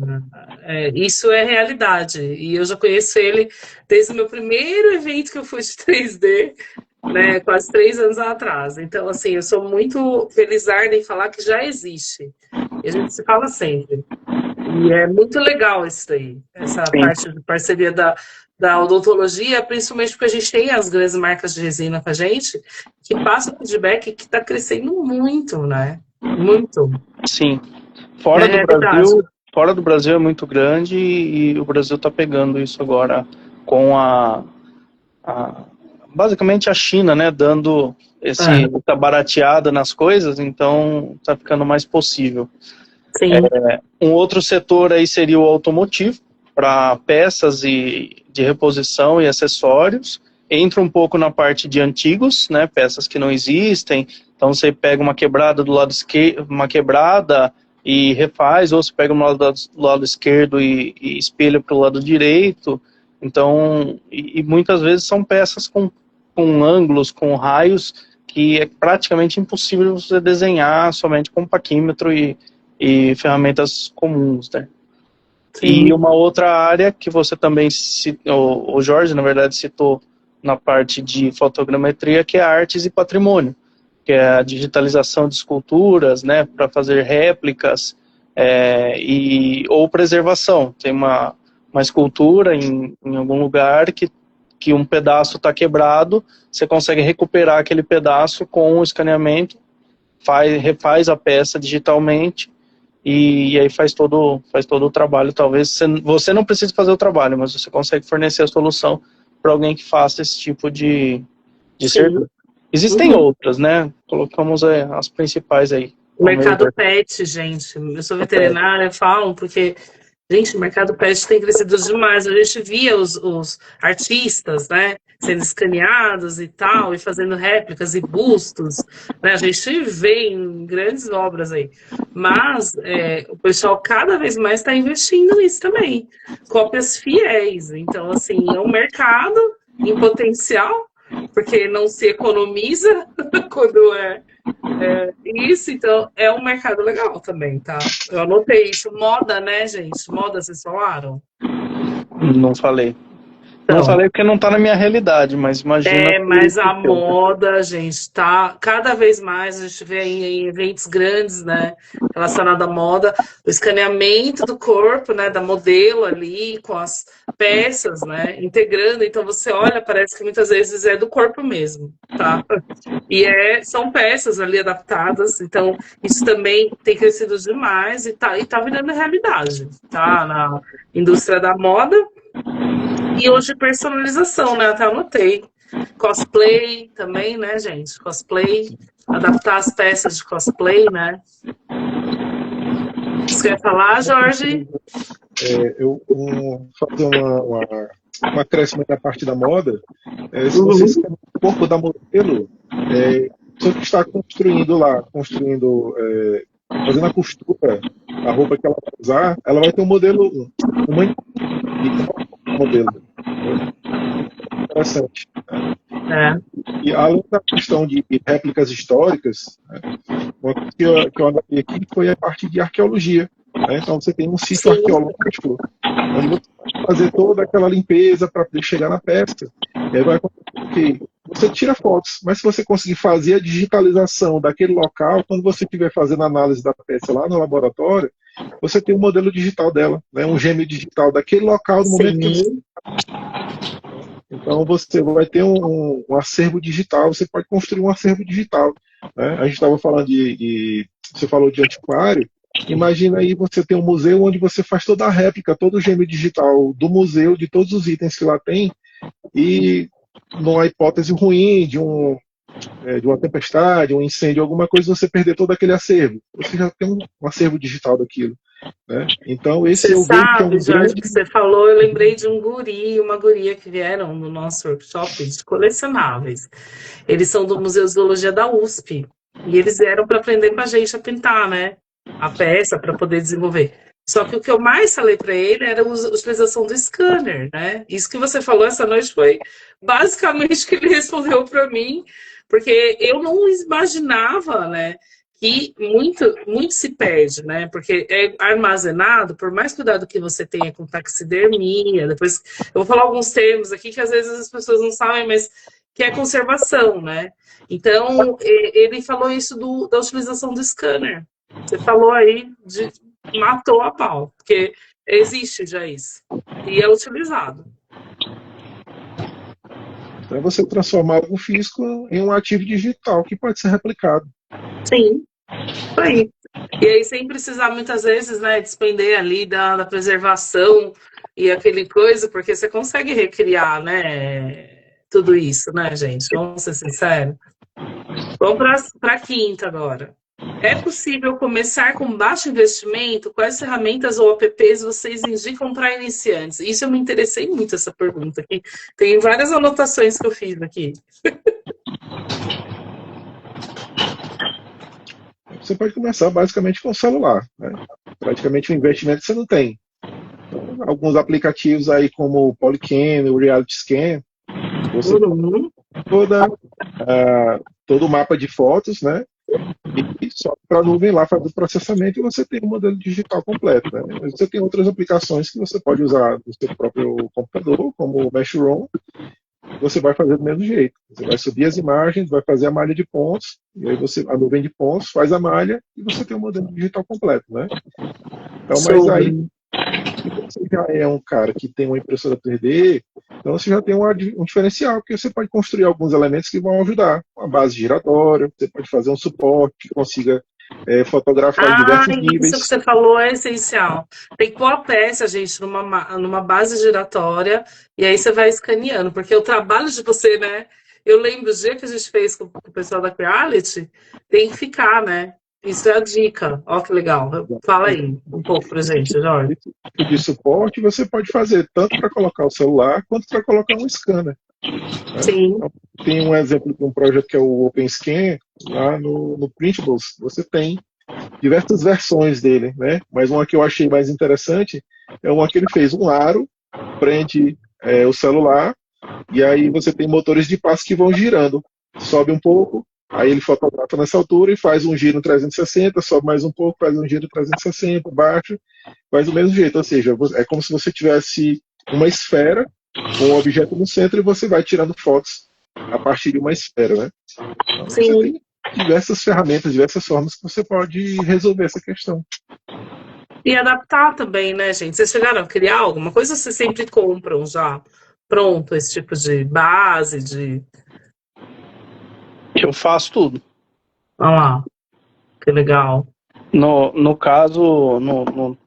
Isso é realidade. E eu já conheço ele desde o meu primeiro evento que eu fui de 3D, né, quase 3 anos atrás. Então, assim, eu sou muito felizarda em falar que já existe. E a gente se fala sempre. E é muito legal isso daí, essa parte de parceria da odontologia, principalmente porque a gente tem as grandes marcas de resina com a gente, que passam o feedback que está crescendo muito, né? Muito. Sim. Fora do Brasil é muito grande e o Brasil está pegando isso agora com basicamente a China, né, dando essa barateada nas coisas, então está ficando mais possível. Sim. Um outro setor aí seria o automotivo, para peças de reposição e acessórios. Entra um pouco na parte de antigos, né, peças que não existem, então você pega uma quebrada do lado esquerdo, uma quebrada e refaz, ou você pega do lado esquerdo e espelha para o lado direito. Então, e muitas vezes são peças com ângulos, com raios, que é praticamente impossível você desenhar somente com paquímetro e ferramentas comuns, né? E uma outra área que você também citou, o Jorge, na verdade, citou na parte de fotogrametria, que é artes e patrimônio, que é a digitalização de esculturas, né, para fazer réplicas ou preservação. Tem uma escultura em algum lugar que um pedaço está quebrado, você consegue recuperar aquele pedaço com o escaneamento, refaz a peça digitalmente e aí faz todo o trabalho. Talvez você não precise fazer o trabalho, mas você consegue fornecer a solução para alguém que faça esse tipo de serviço. Existem outras, né? Colocamos as principais aí. O mercado pet, gente. Eu sou veterinária, falam, porque... Gente, o mercado pet tem crescido demais. A gente via os artistas, né, sendo escaneados e tal, e fazendo réplicas e bustos, né? A gente vê em grandes obras aí. Mas o pessoal cada vez mais está investindo nisso também. Cópias fiéis. Então, assim, é um mercado em potencial, porque não se economiza quando isso, então é um mercado legal também, tá? Eu anotei isso. Moda, né, gente? Moda, vocês falaram? Não falei. Não Então, falei porque não tá na minha realidade, mas imagina mas a que eu. moda, gente, tá cada vez mais, a gente vê aí em eventos grandes, né, relacionado à moda, o escaneamento do corpo, né, da modelo ali, com as peças, né, integrando, então você olha, parece que muitas vezes é do corpo mesmo, tá? E são peças ali adaptadas, então isso também tem crescido demais e tá virando realidade, tá? Na indústria da moda e hoje personalização, né? Até anotei. Cosplay também, né, gente? Cosplay, adaptar as peças de cosplay, né? Você quer falar, Jorge? Eu vou fazer uma acréscimo na parte da moda. Se você Uhum. escanear o corpo da modelo, você que está fazendo a costura, a roupa que ela vai usar, ela vai ter um modelo, uma modelo. Interessante. É. E além da questão de réplicas históricas, né, uma coisa que eu anotei aqui foi a parte de arqueologia. Né? Então você tem um sítio Sim, arqueológico onde você vai fazer toda aquela limpeza para poder chegar na peça. E aí vai acontecer que você tira fotos, mas se você conseguir fazer a digitalização daquele local, quando você estiver fazendo a análise da peça lá no laboratório, você tem um modelo digital dela, né? Um gêmeo digital daquele local no momento que você. sim. Então você vai ter um acervo digital, você pode construir um acervo digital. Né? A gente estava falando você falou de antiquário. Imagina aí você tem um museu onde você faz toda a réplica, todo o gêmeo digital do museu, de todos os itens que lá tem, e numa hipótese ruim de uma tempestade, um incêndio, alguma coisa, você perder todo aquele acervo. Você já tem um acervo digital daquilo. Né? Então esse Você eu vejo que é sabe, um Jorge, grande. que você falou, eu lembrei de um guri e uma guria que vieram no nosso workshop de colecionáveis. Eles são do Museu de Zoologia da USP. E eles vieram para aprender com a gente a pintar, né? A peça para poder desenvolver. Só que o que eu mais falei para ele era a utilização do scanner, né? Isso que você falou essa noite foi basicamente o que ele respondeu para mim, porque eu não imaginava, né? Que muito se perde, né? Porque é armazenado, por mais cuidado que você tenha com taxidermia, depois eu vou falar alguns termos aqui que às vezes as pessoas não sabem, mas que é conservação, né? Então, ele falou isso da utilização do scanner. Você falou aí, matou a pau, porque existe já isso. E é utilizado. Então, é você transformar algo físico em um ativo digital que pode ser replicado. Sim, isso aí. E aí, sem precisar muitas vezes, né, despender ali da preservação e aquele coisa, porque você consegue recriar, né, tudo isso, né, gente? Vamos ser sinceros. Vamos para a quinta agora. É possível começar com baixo investimento? Quais ferramentas ou apps vocês indicam para iniciantes? Isso eu me interessei muito, essa pergunta aqui. Tem várias anotações que eu fiz aqui. Você pode começar basicamente com o celular. Né? Praticamente o investimento você não tem. Então, alguns aplicativos aí como o Polycam, o Reality Scan, você Uhum. todo o mapa de fotos, né? E só para a nuvem lá fazer o processamento e você tem um modelo digital completo. Né? Mas você tem outras aplicações que você pode usar no seu próprio computador, como o Meshroom, você vai fazer do mesmo jeito. Você vai subir as imagens, vai fazer a malha de pontos, e aí a nuvem de pontos faz a malha e você tem um modelo digital completo. Né? Então, mas aí, Show. se você já é um cara que tem uma impressora 3D, então você já tem um diferencial, porque você pode construir alguns elementos que vão ajudar. Uma base giratória, você pode fazer um suporte que consiga fotografar em diversos Isso que níveis. você falou é essencial. Tem que pôr a peça, gente, numa base giratória, e aí você vai escaneando, porque o trabalho de você, né? Eu lembro o dia que a gente fez com o pessoal da Creality, tem que ficar, né? Isso é a dica. Ó, que legal. Fala aí um pouco pra gente, Jorge. Esse tipo de suporte você pode fazer tanto para colocar o celular quanto para colocar um scanner. Né? Sim. Então, tem um exemplo de um projeto que é o OpenScan, lá no Printables, você tem diversas versões dele, né? Mas uma que eu achei mais interessante é uma que ele fez um aro, prende o celular, e aí você tem motores de passo que vão girando. Sobe um pouco, aí ele fotografa nessa altura e faz um giro 360, sobe mais um pouco, faz um giro 360, baixa, faz do mesmo jeito. Ou seja, é como se você tivesse uma esfera com um objeto no centro e você vai tirando fotos a partir de uma esfera, né? Então, você Sim. tem diversas ferramentas, diversas formas que você pode resolver essa questão. E adaptar também, né, gente? Vocês chegaram a criar alguma coisa ou vocês sempre compram já pronto esse tipo de base, de... Eu faço tudo. Olha lá, que legal. No caso,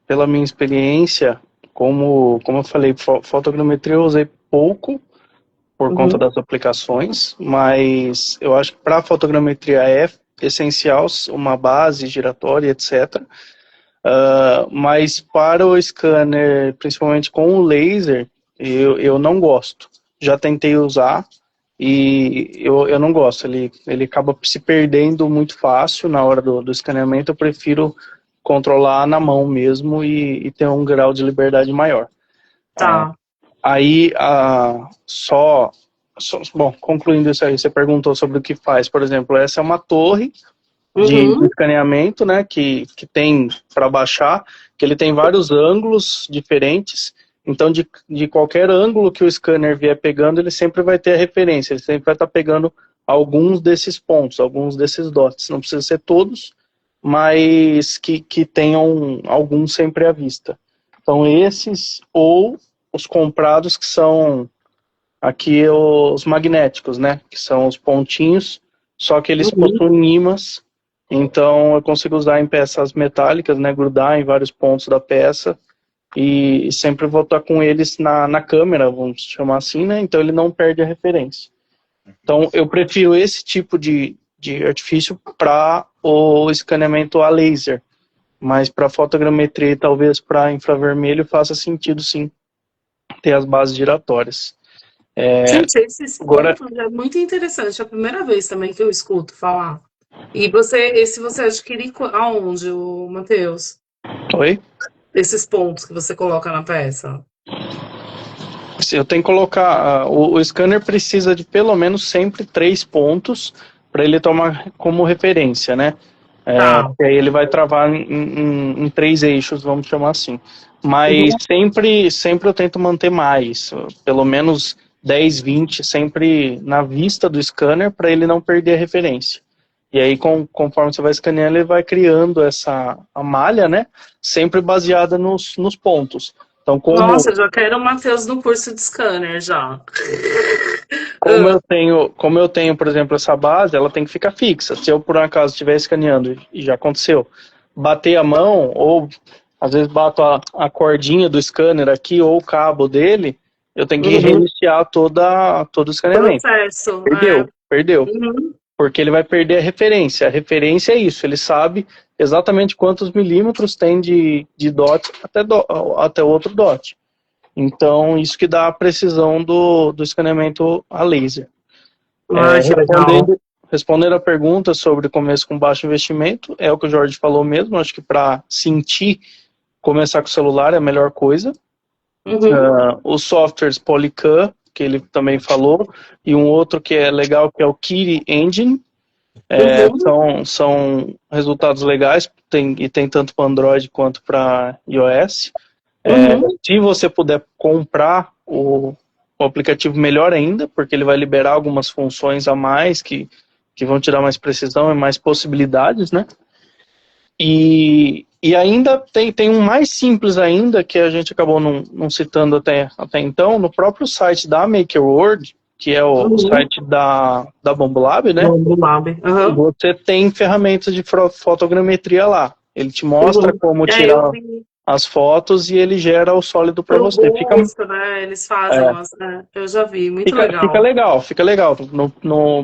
pela minha experiência, como eu falei, fotogrametria eu usei pouco por conta das aplicações, mas eu acho que para fotogrametria é essencial uma base giratória, etc. Mas para o scanner, principalmente com o laser, eu não gosto. Já tentei usar e eu não gosto. Ele acaba se perdendo muito fácil na hora do escaneamento. Eu prefiro controlar na mão mesmo e ter um grau de liberdade maior. Tá. Aí, bom, concluindo isso aí, você perguntou sobre o que faz. Por exemplo, essa é uma torre de escaneamento, né, que tem para baixar, que ele tem vários ângulos diferentes. Então, de qualquer ângulo que o scanner vier pegando, ele sempre vai ter a referência, ele sempre vai estar pegando alguns desses pontos, alguns desses dots. Não precisa ser todos, mas que tenham alguns sempre à vista. Então, esses ou os comprados, que são aqui os magnéticos, né, que são os pontinhos, só que eles possuem ímãs. Então, eu consigo usar em peças metálicas, né, grudar em vários pontos da peça e sempre vou estar com eles na câmera, vamos chamar assim, né? Então, ele não perde a referência. Então, eu prefiro esse tipo de artifício para o escaneamento a laser, mas para fotogrametria e talvez para infravermelho faça sentido, sim, ter as bases giratórias. Gente, esses Agora, pontos é muito interessante. É a primeira vez também que eu escuto falar. E esse você adquire aonde, o Matheus? oi? Esses pontos que você coloca na peça? Eu tenho que colocar, o scanner precisa de pelo menos sempre 3 pontos para ele tomar como referência, né? Tá. Porque aí ele vai travar em 3 eixos, vamos chamar assim. Mas sempre eu tento manter mais, pelo menos 10, 20, sempre na vista do scanner para ele não perder a referência. E aí, conforme você vai escaneando, ele vai criando a malha, né? Sempre baseada nos pontos. Então, Nossa, eu já quero o Matheus no curso de scanner já. como eu tenho, por exemplo, essa base, ela tem que ficar fixa. Se eu, por um acaso, estiver escaneando, e já aconteceu, bater a mão, ou às vezes bato a cordinha do scanner aqui, ou o cabo dele, eu tenho que reiniciar todo o escaneamento. Processo. Perdeu. Porque ele vai perder a referência. A referência é isso, ele sabe exatamente quantos milímetros tem de dot até outro dot. Então, isso que dá a precisão do escaneamento a laser. Que legal. Respondendo a pergunta sobre começo com baixo investimento, é o que o Jorge falou mesmo, acho que para sentir, começar com o celular é a melhor coisa. Os softwares Polycam, que ele também falou, e um outro que é legal, que é o Kiri Engine. São resultados legais, tem tanto para Android quanto para iOS. Se você puder comprar o aplicativo, melhor ainda, porque ele vai liberar algumas funções a mais que vão te dar mais precisão e mais possibilidades, né? E ainda tem um mais simples ainda, que a gente acabou não citando até então, no próprio site da MakerWorld, que é o site da Bombolab, né? Bombolab. Você tem ferramentas de fotogrametria lá. Ele te mostra como tirar as fotos e ele gera o sólido para você. Né? Eles fazem eu já vi, muito legal. Fica legal.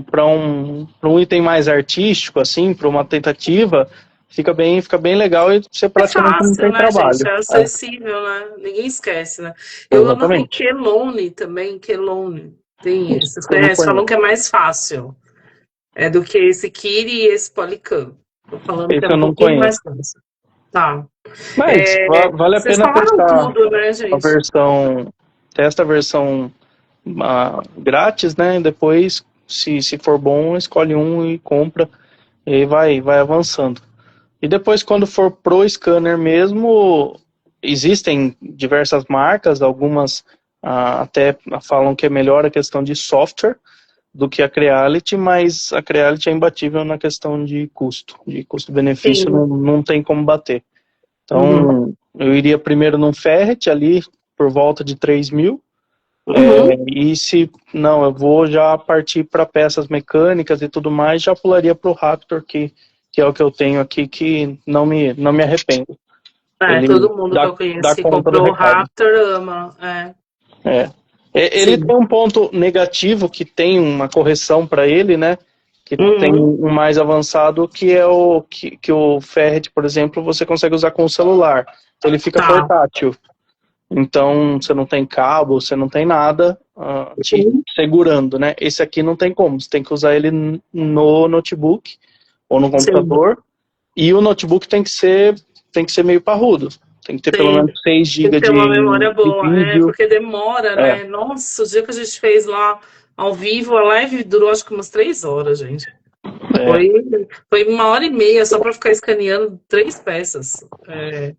Para um item mais artístico, assim, para uma tentativa, fica bem legal e você praticamente não tem trabalho. Gente, é acessível, né? Ninguém esquece, né? Eu amo o Kelone também, Kelone. Tem esse. Vocês conhecem? Falam que é mais fácil do que esse Kiri e esse Polycam. Tô falando que é um pouquinho mais fácil. Tá. Mas vale a pena testar tudo, né, gente? Testa a versão grátis, né? Depois, se for bom, escolhe um e compra e vai avançando. E depois, quando for pro scanner mesmo, existem diversas marcas, algumas Até falam que é melhor a questão de software do que a Creality, mas a Creality é imbatível na questão de custo-benefício, Sim. não tem como bater. Uhum. Então, eu iria primeiro num Ferret, ali por volta de 3 mil, Uhum. e se não, eu vou já partir para peças mecânicas e tudo mais, já pularia para o Raptor, que é o que eu tenho aqui, que não me arrependo. Ele Todo mundo que dá, eu conheço dá que conta do comprou o recado. Raptor ama. É. Ele Sim. tem um ponto negativo, que tem uma correção para ele, né? Que tem Uhum. um mais avançado, que é que o Ferret, por exemplo, você consegue usar com o celular. Então ele fica Tá. portátil. Então você não tem cabo, você não tem nada te Uhum. segurando, né? Esse aqui não tem como. Você tem que usar ele no notebook ou no Sim. computador. E o notebook tem que ser meio parrudo. Tem que ter pelo Sim. menos 6 Tem que GB ter uma memória de boa. vídeo. Porque demora, É, né? Nossa, o dia que a gente fez lá ao vivo, a live durou acho que umas 3 horas, gente. é. Foi, foi 1 hora e meia só para ficar escaneando 3 peças.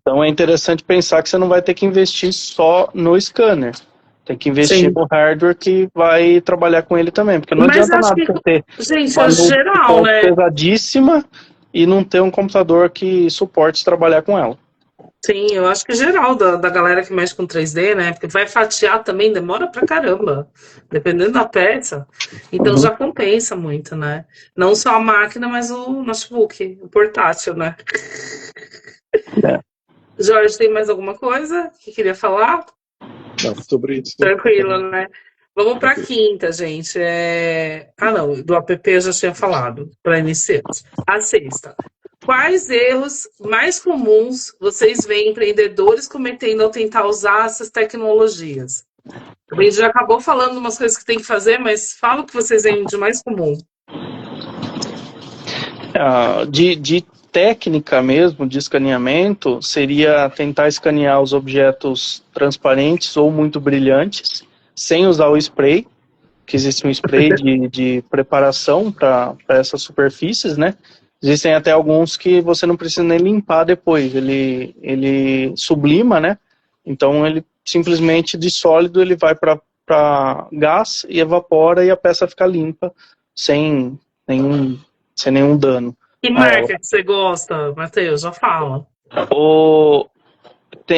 Então é interessante pensar que você não vai ter que investir só no scanner. Tem que investir Sim. no hardware que vai trabalhar com ele também. Porque não Mas adianta acho nada que, você ter gente, uma é nube de geral, ponto né? pesadíssima e não ter um computador que suporte trabalhar com ela. Sim, eu acho que geral da galera que mexe com 3D, né? Porque vai fatiar também, demora pra caramba, dependendo da peça. Então Uhum. já compensa muito, né? Não só a máquina, mas o notebook, o portátil, né? É. Jorge, tem mais alguma coisa que queria falar? Não, sobre isso. Tranquilo, Também, né? Vamos para a tranquilo. quinta, gente. Ah, não, do app eu já tinha falado, para iniciantes. A sexta. Quais erros mais comuns vocês veem empreendedores cometendo ao tentar usar essas tecnologias? A gente já acabou falando umas coisas que tem que fazer, mas fala o que vocês veem de mais comum. De técnica mesmo, de escaneamento, seria tentar escanear os objetos transparentes ou muito brilhantes, sem usar o spray, que existe um spray de preparação para essas superfícies, né? Existem até alguns que você não precisa nem limpar depois, ele sublima, né? Então ele simplesmente de sólido ele vai para gás e evapora e a peça fica limpa sem nenhum, sem nenhum dano Que a ela. marca que você gosta, Matheus? Já fala. O,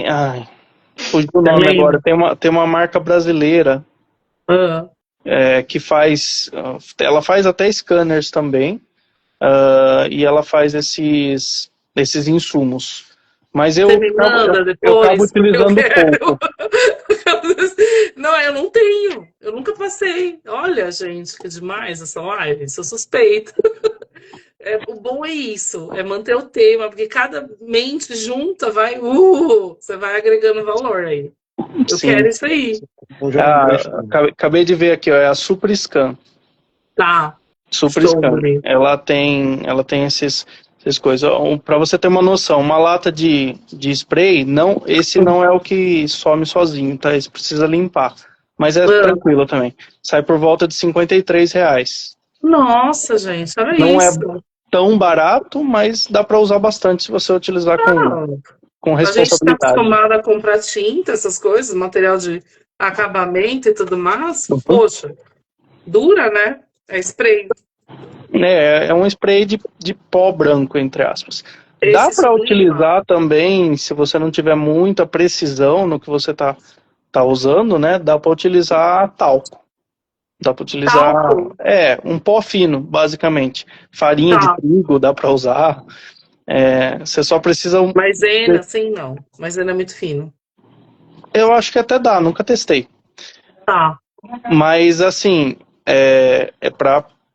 ai, fugiu o Você nome agora, lembra? tem uma marca brasileira Ah, que faz, ela faz até scanners também, e ela faz esses insumos. Mas você me manda eu acabo depois, porque eu utilizando quero. pouco. Não, eu não tenho. Eu nunca passei. Olha, gente, que demais essa live. Sou suspeita. O bom é isso, é manter o tema, porque cada mente junta você vai agregando valor aí. Eu quero Sim. isso aí. Então já é um grande tema. Acabei de ver aqui, ó, é a SuperScan. Tá. Show, SuperScan. bonito. Ela tem essas coisas. Para você ter uma noção, uma lata de spray, esse não é o que some sozinho, tá? Esse precisa limpar. Mas é Ah, tranquilo também. Sai por volta de R$ 53. nossa, gente, olha Não é isso. tão barato, mas dá para usar bastante se você utilizar Ah, com a gente está responsabilidade. acostumado a comprar tinta, essas coisas, material de acabamento e tudo mais. Uhum. Poxa, dura, né? É spray. É um spray de pó branco, entre aspas. Dá Esse para sublima. utilizar também, se você não tiver muita precisão no que você tá usando, né? Dá para utilizar talco. Dá para utilizar, Talco. um pó fino, basicamente. Farinha de Tá. trigo dá para usar. Você só precisa. Maisena, sim, não. Maisena é muito fino. Eu acho que até dá, nunca testei. Tá. Mas assim, é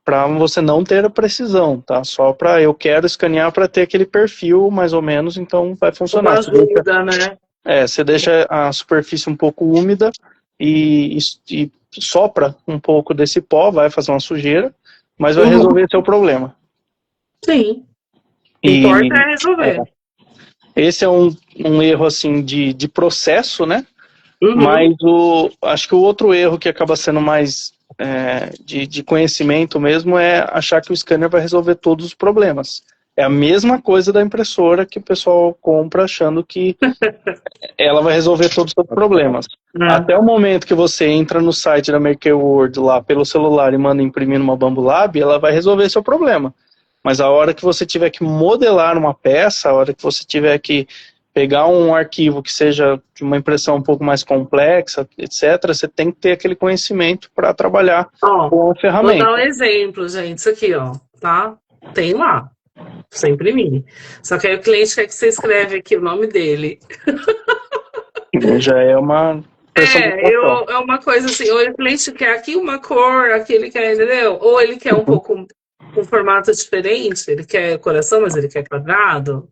para você não ter a precisão, tá? Só para eu quero escanear para ter aquele perfil mais ou menos, então vai Uma funcionar. ajuda, né? Você deixa a superfície um pouco úmida e sopra um pouco desse pó, vai fazer uma sujeira, mas vai Uhum. resolver seu problema. Sim. O que importa E é resolver. esse é um erro assim de processo, né? Uhum. Mas acho que o outro erro que acaba sendo mais de conhecimento mesmo é achar que o scanner vai resolver todos os problemas. É a mesma coisa da impressora que o pessoal compra achando que ela vai resolver todos os seus problemas. Até o momento que você entra no site da MakerWorld lá pelo celular e manda imprimir numa Bambolab, ela vai resolver seu problema. Mas a hora que você tiver que modelar uma peça, a hora que você tiver que pegar um arquivo que seja de uma impressão um pouco mais complexa, etc., você tem que ter aquele conhecimento para trabalhar com a ferramenta. Vou dar um exemplo, gente. Isso aqui, ó, tá? Tem lá. Você imprimir. Só que aí o cliente quer que você escreve aqui o nome dele. Já é uma é uma coisa assim, ou o cliente quer aqui uma cor, aqui ele quer, entendeu? Ou ele quer um pouco um formato diferente, ele quer coração, mas ele quer quadrado.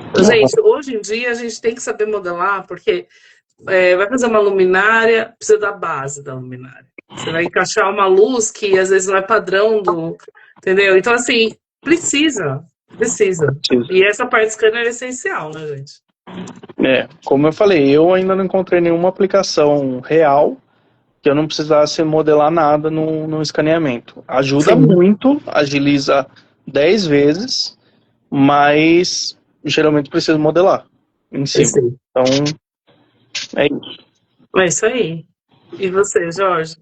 Então, gente, hoje em dia a gente tem que saber modelar, porque vai fazer uma luminária, precisa da base da luminária. Você vai encaixar uma luz que às vezes não é padrão do... Entendeu? Então, assim, precisa. E essa parte scanner é essencial, né, gente? Como eu falei, eu ainda não encontrei nenhuma aplicação real que eu não precisasse modelar nada no escaneamento. Ajuda muito, agiliza 10 vezes, mas geralmente precisa modelar em cima. Então, é isso. É isso aí. E você, Jorge?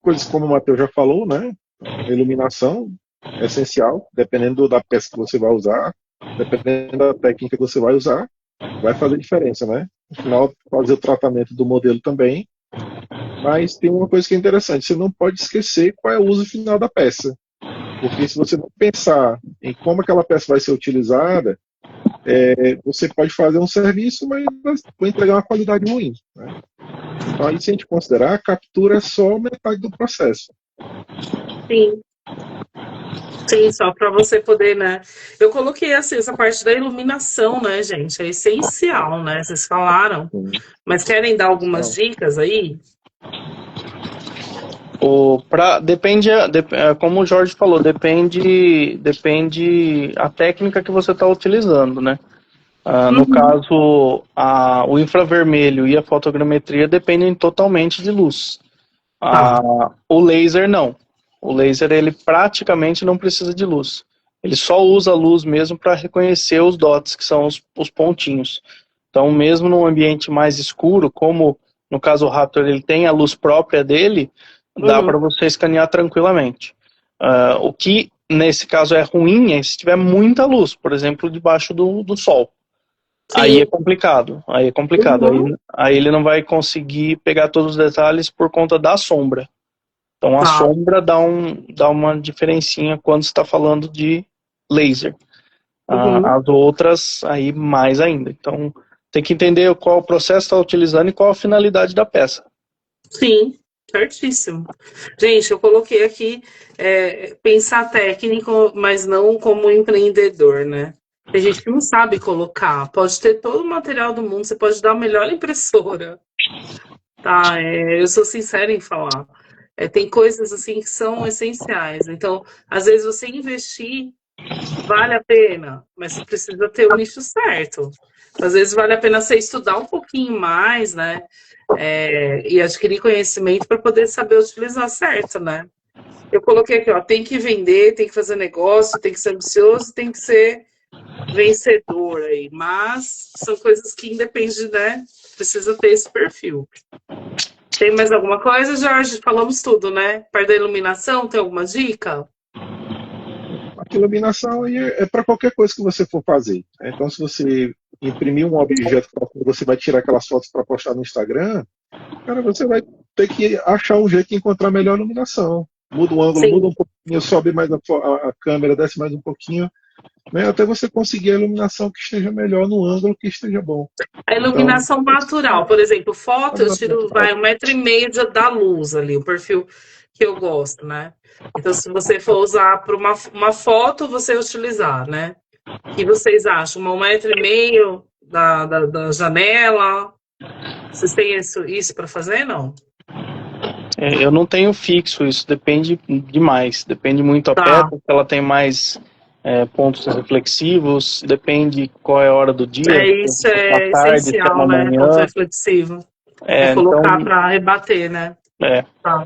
Coisas como o Matheus já falou, né? Iluminação é essencial, dependendo da peça que você vai usar, dependendo da técnica que você vai usar, vai fazer diferença, né? No final, fazer o tratamento do modelo também. Mas tem uma coisa que é interessante, você não pode esquecer qual é o uso final da peça. Porque se você não pensar em como aquela peça vai ser utilizada, você pode fazer um serviço, mas vai entregar uma qualidade ruim, né? Então, aí, se a gente considerar, a captura é só metade do processo. Sim, só para você poder, né? Eu coloquei assim, essa parte da iluminação, né, gente? É essencial, né? Vocês falaram. Mas querem dar algumas dicas aí? Depende, como o Jorge falou, depende a técnica que você está utilizando, né? No caso, o infravermelho e a fotogrametria dependem totalmente de luz. O laser não. O laser, ele praticamente não precisa de luz. Ele só usa a luz mesmo para reconhecer os dots, que são os pontinhos. Então, mesmo num ambiente mais escuro, como no caso o Raptor, ele tem a luz própria dele, dá para você escanear tranquilamente. O que, nesse caso, é ruim é se tiver muita luz, por exemplo, debaixo do sol. Aí é complicado. Aí ele não vai conseguir pegar todos os detalhes por conta da sombra. Então a sombra dá uma diferencinha quando você está falando de laser. As outras, aí mais ainda. Então tem que entender qual o processo está utilizando e qual a finalidade da peça. Sim, certíssimo. Gente, eu coloquei aqui pensar técnico, mas não como empreendedor, né? Tem gente que não sabe colocar. Pode ter todo o material do mundo, você pode dar a melhor impressora. Tá, eu sou sincera em falar. Tem coisas assim que são essenciais. Então, às vezes você investir vale a pena, mas você precisa ter o nicho certo. Às vezes vale a pena você estudar um pouquinho mais, né? E adquirir conhecimento para poder saber utilizar certo, né? Eu coloquei aqui, ó, tem que vender, tem que fazer negócio, tem que ser ambicioso, tem que ser vencedor aí. Mas são coisas que independem, né? Precisa ter esse perfil. Tem mais alguma coisa, Jorge? Falamos tudo, né? Parte da iluminação, tem alguma dica? A iluminação aí é para qualquer coisa que você for fazer. Então, se você imprimir um objeto, você vai tirar aquelas fotos para postar no Instagram, cara, você vai ter que achar um jeito de encontrar melhor iluminação. Muda o ângulo, muda um pouquinho, sobe mais a câmera, desce mais um pouquinho, né, até você conseguir a iluminação que esteja melhor no ângulo que esteja bom. A iluminação natural, por exemplo, foto, eu tiro 1,5 m da luz ali, o perfil que eu gosto, né? Então, se você for usar para uma foto, você utilizar, né? O que vocês acham? 1,5 m da janela? Vocês têm isso para fazer, não? Eu não tenho fixo, isso depende demais. Depende muito da peça, se ela tem mais pontos reflexivos, depende qual é a hora do dia. Isso é essencial, né? Ponto reflexivo. Colocar então, para rebater, né? Tá.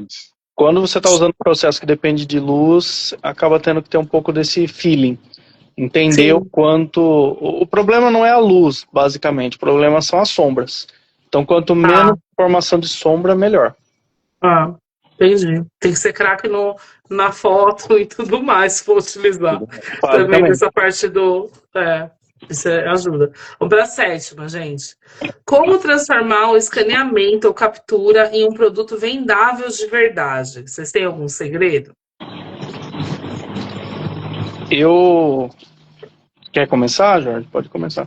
Quando você está usando um processo que depende de luz, acaba tendo que ter um pouco desse feeling. Entender o Sim. quanto... O problema não é a luz, basicamente. O problema são as sombras. Então, quanto menos Ah, formação de sombra, melhor. ah, entendi. Tem que ser craque na foto e tudo mais, se for utilizar. Também Basicamente. dessa parte do. Isso ajuda. Vamos para a sétima, gente. Como transformar o escaneamento ou captura em um produto vendável de verdade? Vocês têm algum segredo? Quer começar, Jorge? Pode começar.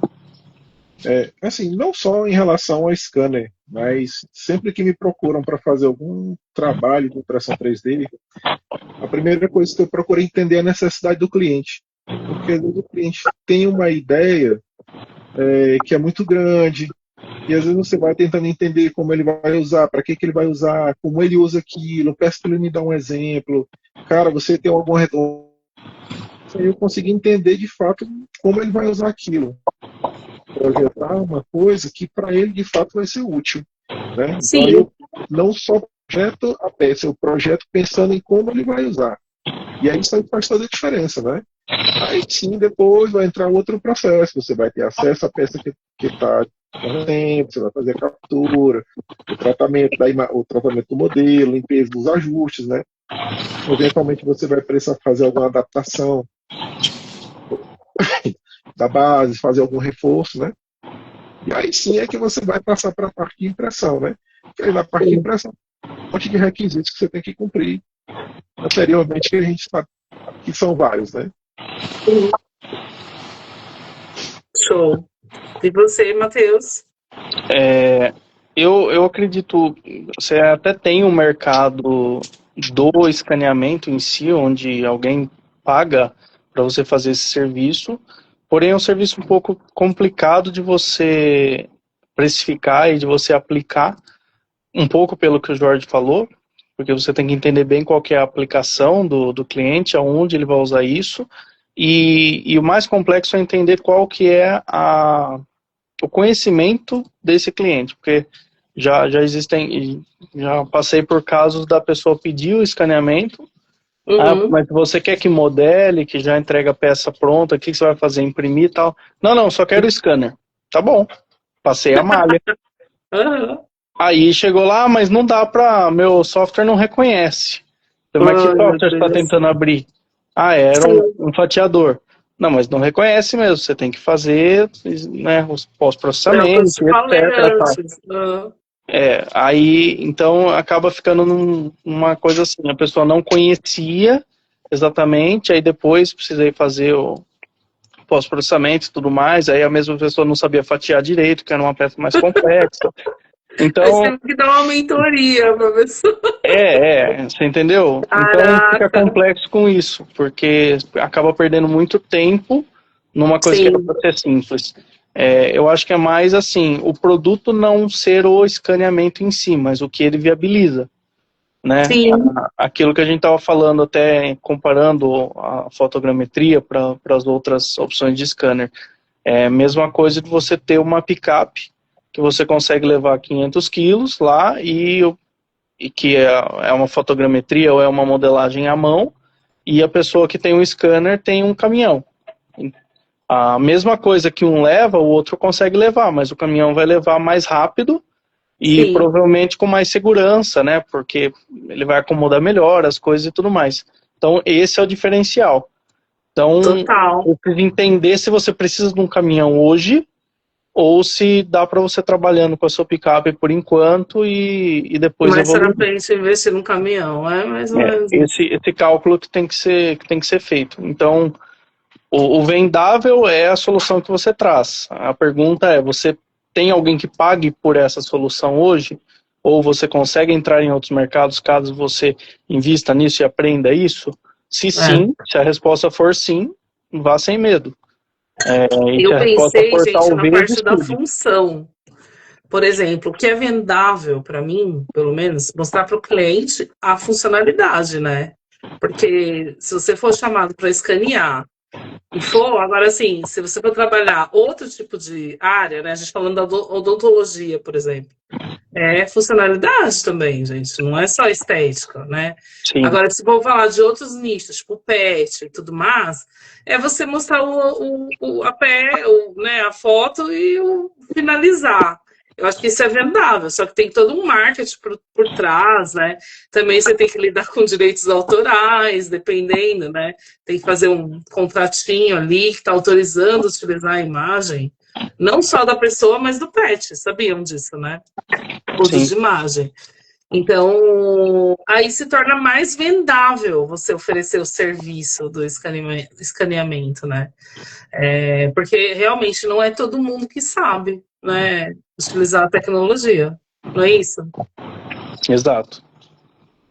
Assim, não só em relação ao scanner, mas sempre que me procuram para fazer algum trabalho de impressão 3D, a primeira coisa que eu procuro é entender a necessidade do cliente. Porque às vezes o cliente tem uma ideia que é muito grande, e às vezes você vai tentando entender como ele vai usar, para que ele vai usar, como ele usa aquilo, peço para ele me dar um exemplo. Cara, você tem algum retorno? Aí eu consegui entender de fato como ele vai usar aquilo. Projetar uma coisa que para ele de fato vai ser útil. Né? Então aí Sim. eu não só projeto a peça, eu projeto pensando em como ele vai usar. E aí isso aí faz toda a diferença, né? Aí sim, depois vai entrar outro processo. Você vai ter acesso à peça que está no tempo, você vai fazer a captura, o tratamento do modelo, limpeza dos ajustes, né? Eventualmente você vai precisar fazer alguma adaptação da base, fazer algum reforço, né? E aí sim é que você vai passar para a parte de impressão, né? E aí na parte de impressão, um monte de requisitos que você tem que cumprir anteriormente, que a gente sabe que são vários, né? Show. E você, Matheus? Eu acredito, você até tem um mercado do escaneamento em si, onde alguém paga para você fazer esse serviço, porém é um serviço um pouco complicado de você precificar e de você aplicar, um pouco pelo que o Jorge falou, porque você tem que entender bem qual que é a aplicação do cliente, aonde ele vai usar isso, e o mais complexo é entender qual que é o conhecimento desse cliente, porque já existem, já passei por casos da pessoa pedir o escaneamento, Uhum. mas você quer que modele, que já entrega a peça pronta, o que você vai fazer, imprimir e tal? Não, só quero o scanner. Tá bom, passei a malha. Uhum. Aí chegou lá, mas não dá para, meu software não reconhece. Mas que Ai, meu software você está Deus. tentando abrir? Era Sim. um fatiador. Não, mas não reconhece mesmo, você tem que fazer, né, os É o que eu pós-processamento, te falei etc. Tal. antes. Ah, Aí, então, acaba ficando numa coisa assim, a pessoa não conhecia exatamente, aí depois precisei fazer o pós-processamento e tudo mais, aí a mesma pessoa não sabia fatiar direito, que era uma peça mais complexa. aí você Então, teve que dar uma mentoria pra pessoa. você entendeu? Então fica Caraca. complexo com isso, porque acaba perdendo muito tempo numa coisa que era Sim, para ser simples. Eu acho que é mais assim, o produto não ser o escaneamento em si, mas o que ele viabiliza, né? sim, Aquilo que a gente estava falando até comparando a fotogrametria para as outras opções de scanner. É a mesma coisa de você ter uma picape que você consegue levar 500 quilos lá e que é uma fotogrametria ou é uma modelagem à mão, e a pessoa que tem um scanner tem um caminhão. A mesma coisa que um leva, o outro consegue levar, mas o caminhão vai levar mais rápido e sim. provavelmente com mais segurança, né? Porque ele vai acomodar melhor as coisas e tudo mais. Então, esse é o diferencial. Então, Total. eu preciso entender se você precisa de um caminhão hoje ou se dá para você trabalhando com a sua picape por enquanto e depois Mas será evoluir. pra gente investir num caminhão? É mais ou menos isso. Esse cálculo que tem que ser feito. Então, o vendável é a solução que você traz. A pergunta é, você tem alguém que pague por essa solução hoje? Ou você consegue entrar em outros mercados caso você invista nisso e aprenda isso? Se É. sim, se a resposta for sim, vá sem medo. E se Eu a resposta pensei, for gente, na talvez, parte da estude. função. Por exemplo, o que é vendável para mim, pelo menos, mostrar para o cliente a funcionalidade, né? Porque se você for chamado para escanear e for, agora assim, se você for trabalhar outro tipo de área, né? A gente falando da odontologia, por exemplo. É funcionalidade também, gente. Não é só estética, né? Sim, Agora, se for falar de outros nichos, tipo pet e tudo mais, é você mostrar né, a foto e finalizar. Eu acho que isso é vendável, só que tem todo um marketing por trás, né? Também você tem que lidar com direitos autorais, dependendo, né? Tem que fazer um contratinho ali que está autorizando utilizar a imagem, não só da pessoa, mas do pet. Sabiam disso, né? Uso sim, de imagem. Então, aí se torna mais vendável você oferecer o serviço do escaneamento, né? Porque realmente não é todo mundo que sabe, né, utilizar a tecnologia. Não é isso? exato.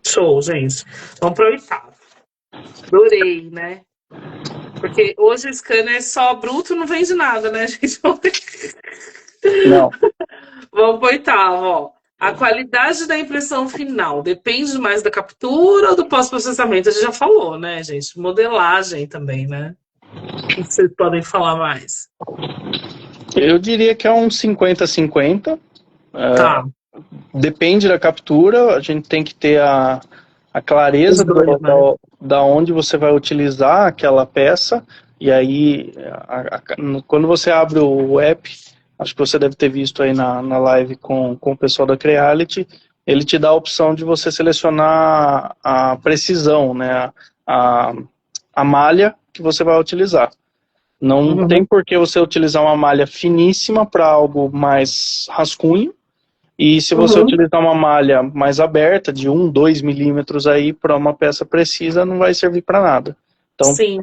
Show, gente. Vamos para o oitavo. Adorei, né? Porque hoje o scanner só bruto não vende nada, né, gente? Não, Vamos para o oitavo, ó. A qualidade da impressão final depende mais da captura ou do pós-processamento? A gente já falou, né, gente? Modelagem também, né? O que vocês podem falar mais? eu diria que é um 50-50. Tá, Depende da captura, a gente tem que ter a os clareza dois, né? da onde você vai utilizar aquela peça, e aí, quando você abre o app, acho que você deve ter visto aí na live com o pessoal da Creality, ele te dá a opção de você selecionar a precisão, né, a, a malha que você vai utilizar. Não tem Uhum, por que você utilizar uma malha finíssima para algo mais rascunho, e se você uhum. utilizar uma malha mais aberta, de 1, 2 milímetros aí, para uma peça precisa, não vai servir para nada. Então, Sim,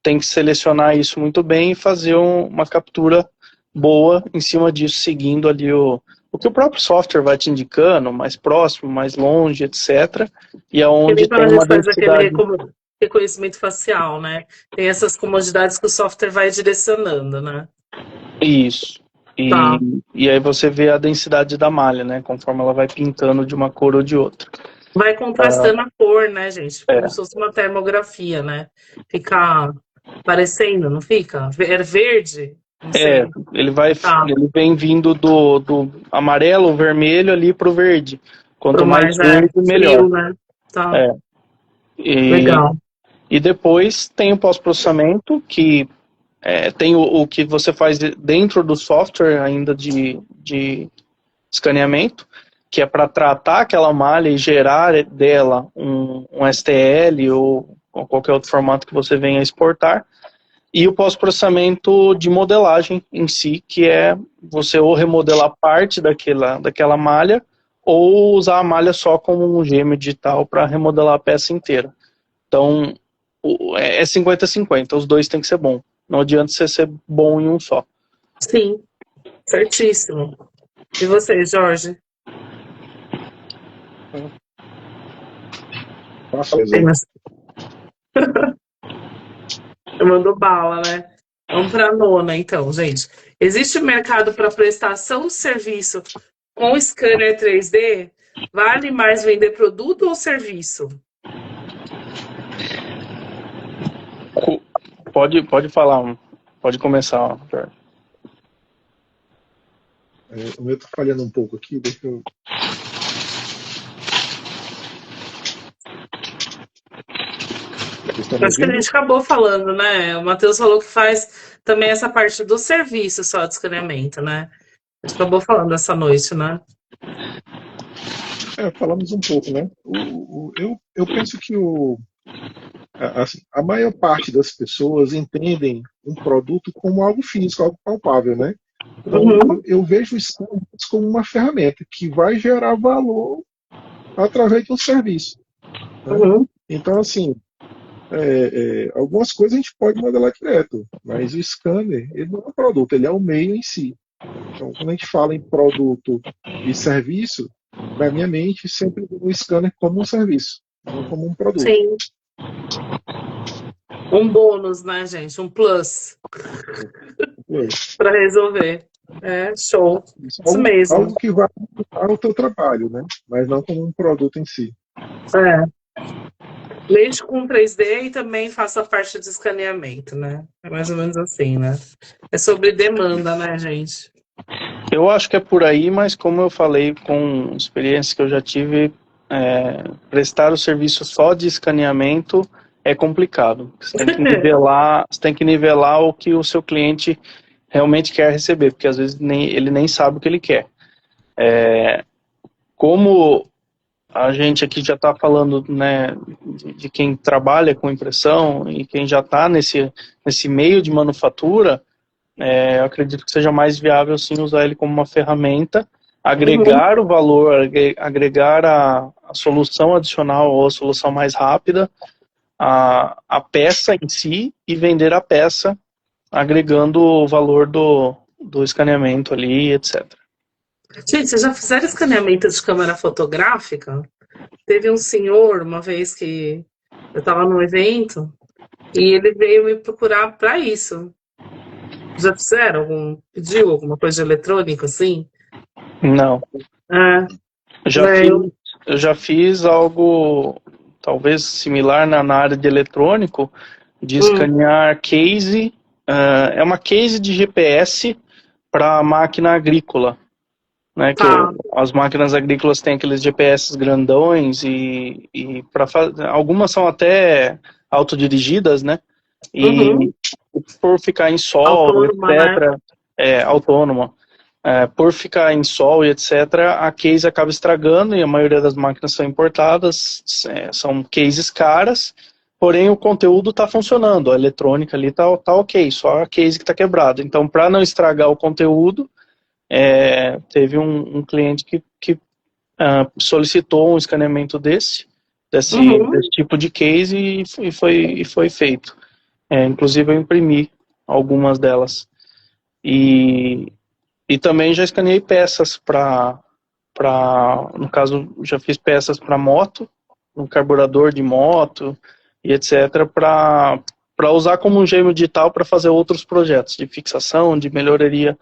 tem que selecionar isso muito bem e fazer uma captura boa em cima disso, seguindo ali o que o próprio software vai te indicando, mais próximo, mais longe, etc. E que aonde nem quando tem a uma gente faz aquele densidade. reconhecimento facial, né? Tem essas comodidades que o software vai direcionando, né? Isso. Tá. E aí você vê a densidade da malha, né? Conforme ela vai pintando de uma cor ou de outra. Vai contrastando a cor, né, gente? Como se É, fosse uma termografia, né? Fica parecendo, não fica? É verde? Não sei. Tá. ele vem vindo do amarelo, vermelho ali pro verde. Quanto Pro mais mais verde, melhor. frio, né? Tá. É. E, Legal. e depois tem o pós-processamento, que tem o que você faz dentro do software ainda de escaneamento, que é para tratar aquela malha e gerar dela um STL ou qualquer outro formato que você venha exportar. E o pós-processamento de modelagem em si, que é você ou remodelar parte daquela malha, ou usar a malha só como um gêmeo digital para remodelar a peça inteira. Então, é 50-50, os dois têm que ser bom. Não adianta você ser bom em um só. Sim, certíssimo. E você, Jorge? Com certeza. Tem mais... Mandou bala, né? Vamos para a nona, então, gente. Existe mercado para prestação de serviço com scanner 3D? Vale mais vender produto ou serviço? Pode falar, pode começar, Jorge. O meu tá falhando um pouco aqui, deixa eu. Vocês estão me Acho que a ouvindo? gente acabou falando, né? O Matheus falou que faz também essa parte do serviço só de escaneamento, né? A gente acabou falando essa noite, né? Falamos um pouco, né? Eu penso que assim, a maior parte das pessoas entendem um produto como algo físico, algo palpável, né? Então, Uhum, eu vejo o e-commerce como uma ferramenta que vai gerar valor através de um serviço, né? uhum. Então, assim, algumas coisas a gente pode modelar direto, mas o scanner, ele não é um produto, ele é o meio em si. Então, quando a gente fala em produto e serviço, na minha mente sempre o scanner como um serviço, não como um produto. Sim. Um bônus, né, gente? Um plus para resolver. É, show. Isso mesmo. Algo que vai ajudar o teu trabalho, né? Mas não como um produto em si. É. Leite com 3D e também faço a parte de escaneamento, né? É mais ou menos assim, né? É sobre demanda, né, gente? Eu acho que é por aí, mas como eu falei com experiência que eu já tive, prestar o serviço só de escaneamento é complicado. Você tem que nivelar o que o seu cliente realmente quer receber, porque às vezes ele nem sabe o que ele quer. Como a gente aqui já está falando, né, de quem trabalha com impressão e quem já está nesse meio de manufatura, eu acredito que seja mais viável sim usar ele como uma ferramenta, agregar o valor, agregar a solução adicional ou a solução mais rápida, a peça em si, e vender a peça, agregando o valor do escaneamento ali, etc. Gente, vocês já fizeram escaneamento de câmera fotográfica? Teve um senhor, uma vez que eu estava num evento, e ele veio me procurar para isso. Já fizeram pediu alguma coisa de eletrônico, assim? Não. Eu já fiz algo talvez similar na área de eletrônico, de escanear case, é uma case de GPS para máquina agrícola, né? Que as máquinas agrícolas têm aqueles GPS grandões e algumas são até autodirigidas, né? E por ficar em sol, autônoma, etc., autônoma, por ficar em sol e etc., a case acaba estragando, e a maioria das máquinas são importadas, são cases caras, porém o conteúdo está funcionando, a eletrônica ali tá ok, só a case que está quebrada. Então, para não estragar o conteúdo, teve um cliente que solicitou um escaneamento desse tipo de case, e foi feito. Inclusive eu imprimi algumas delas. E também já escaneei peças no caso, já fiz peças para moto, um carburador de moto e etc., para usar como um gêmeo digital para fazer outros projetos de fixação, de melhoria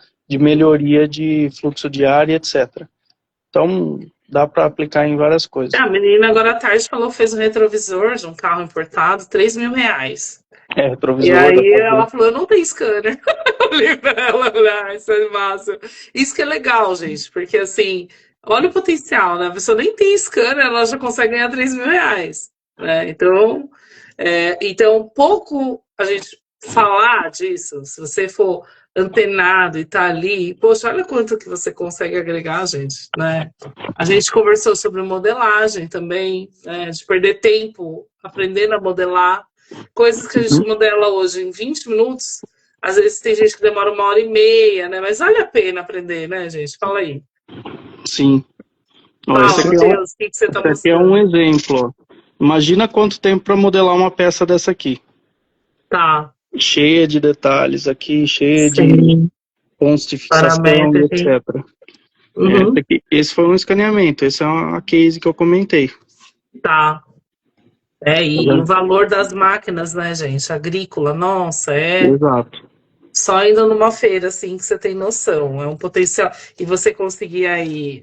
de fluxo de ar e etc. Então, dá para aplicar em várias coisas. A menina agora à tarde fez um retrovisor de um carro importado, R$3.000. Retrovisor. E aí ela falou, não tem scanner. Eu falei pra ela, isso é massa. Isso que é legal, gente, porque assim, olha o potencial, né? A pessoa nem tem scanner, ela já consegue ganhar R$3.000. Né? Então, pouco a gente falar disso, se você for antenado e tá ali, poxa, olha quanto que você consegue agregar, gente, né? A gente conversou sobre modelagem também, né? De perder tempo aprendendo a modelar, coisas que a gente modela hoje em 20 minutos, às vezes tem gente que demora 1h30, né? Mas vale a pena aprender, né, gente? Fala aí. Sim. Esse aqui é um exemplo. Imagina quanto tempo para modelar uma peça dessa aqui. Tá. Cheia de detalhes aqui, cheia de pontos de fixação, etc. Esse foi um escaneamento, esse é a case que eu comentei. Tá. E o valor das máquinas, né, gente? Agrícola, nossa, Exato. Só indo numa feira, assim, que você tem noção. É um potencial. E você conseguir aí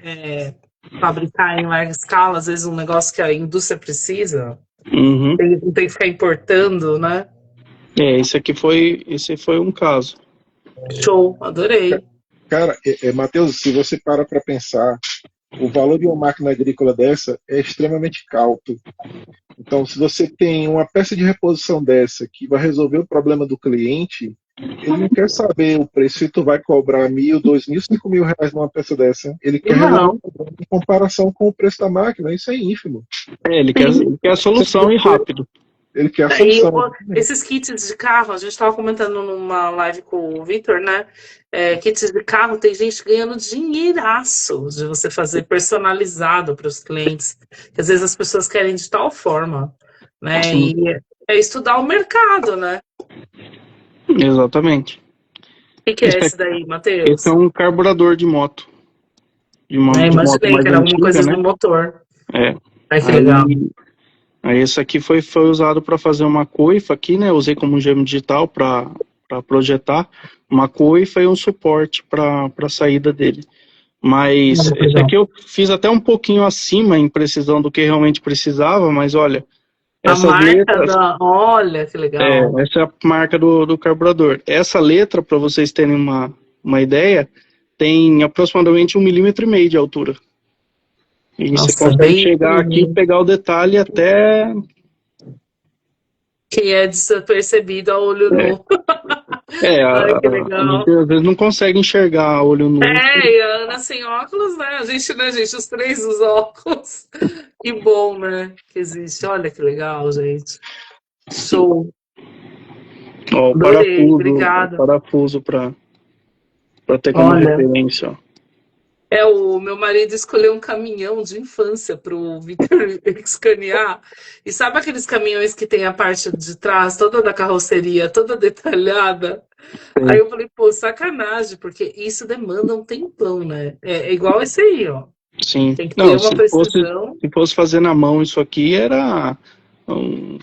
fabricar em larga escala, às vezes um negócio que a indústria precisa, não tem que ficar importando, né? Esse foi um caso. Show, adorei. Cara, Matheus, se você para pensar, o valor de uma máquina agrícola dessa é extremamente alto. Então, se você tem uma peça de reposição dessa que vai resolver o problema do cliente, ele não quer saber o preço, se tu vai cobrar R$1.000, R$2.000, R$5.000 numa peça dessa. Ele quer resolver em comparação com o preço da máquina, isso é ínfimo. Ele quer a solução e rápido. Ele quer a solução. Esses kits de carro, a gente estava comentando numa live com o Vitor, né? Kits de carro, tem gente ganhando dinheiraço de você fazer personalizado para os clientes. Que às vezes as pessoas querem de tal forma, né? Sim. E é estudar o mercado, né? Exatamente. O que é esse daí, Matheus? Esse é um carburador de moto. Imaginei que era alguma coisa do motor. Que legal. Aí esse aqui foi usado para fazer uma coifa aqui, né? Usei como gêmeo digital para projetar uma coifa e um suporte para a saída dele. Mas esse aqui eu fiz até um pouquinho acima em precisão do que realmente precisava, mas olha, essas letras... Olha, que legal. Essa é a marca do carburador. Essa letra, para vocês terem uma ideia, tem aproximadamente 1,5 mm de altura. E você Nossa, consegue bem chegar aqui e pequenininho. pegar o detalhe até. Que é despercebido a olho É, nu. Ai, que a gente legal. às vezes não consegue enxergar a olho nu. É, e a Ana sem óculos, né? A gente, os três os óculos. Que bom, né? Que existe. Olha que legal, gente. Show. Ó, Adorei, o obrigada. parafuso para ter como Olha, referência. Ó. o meu marido escolheu um caminhão de infância para o Victor escanear. E sabe aqueles caminhões que tem a parte de trás, toda da carroceria, toda detalhada? Aí Sim. eu falei, pô, sacanagem, porque isso demanda um tempão, né? É igual esse aí, ó. Sim. Tem que ter Não, uma precisão. se fosse fazer na mão isso aqui, era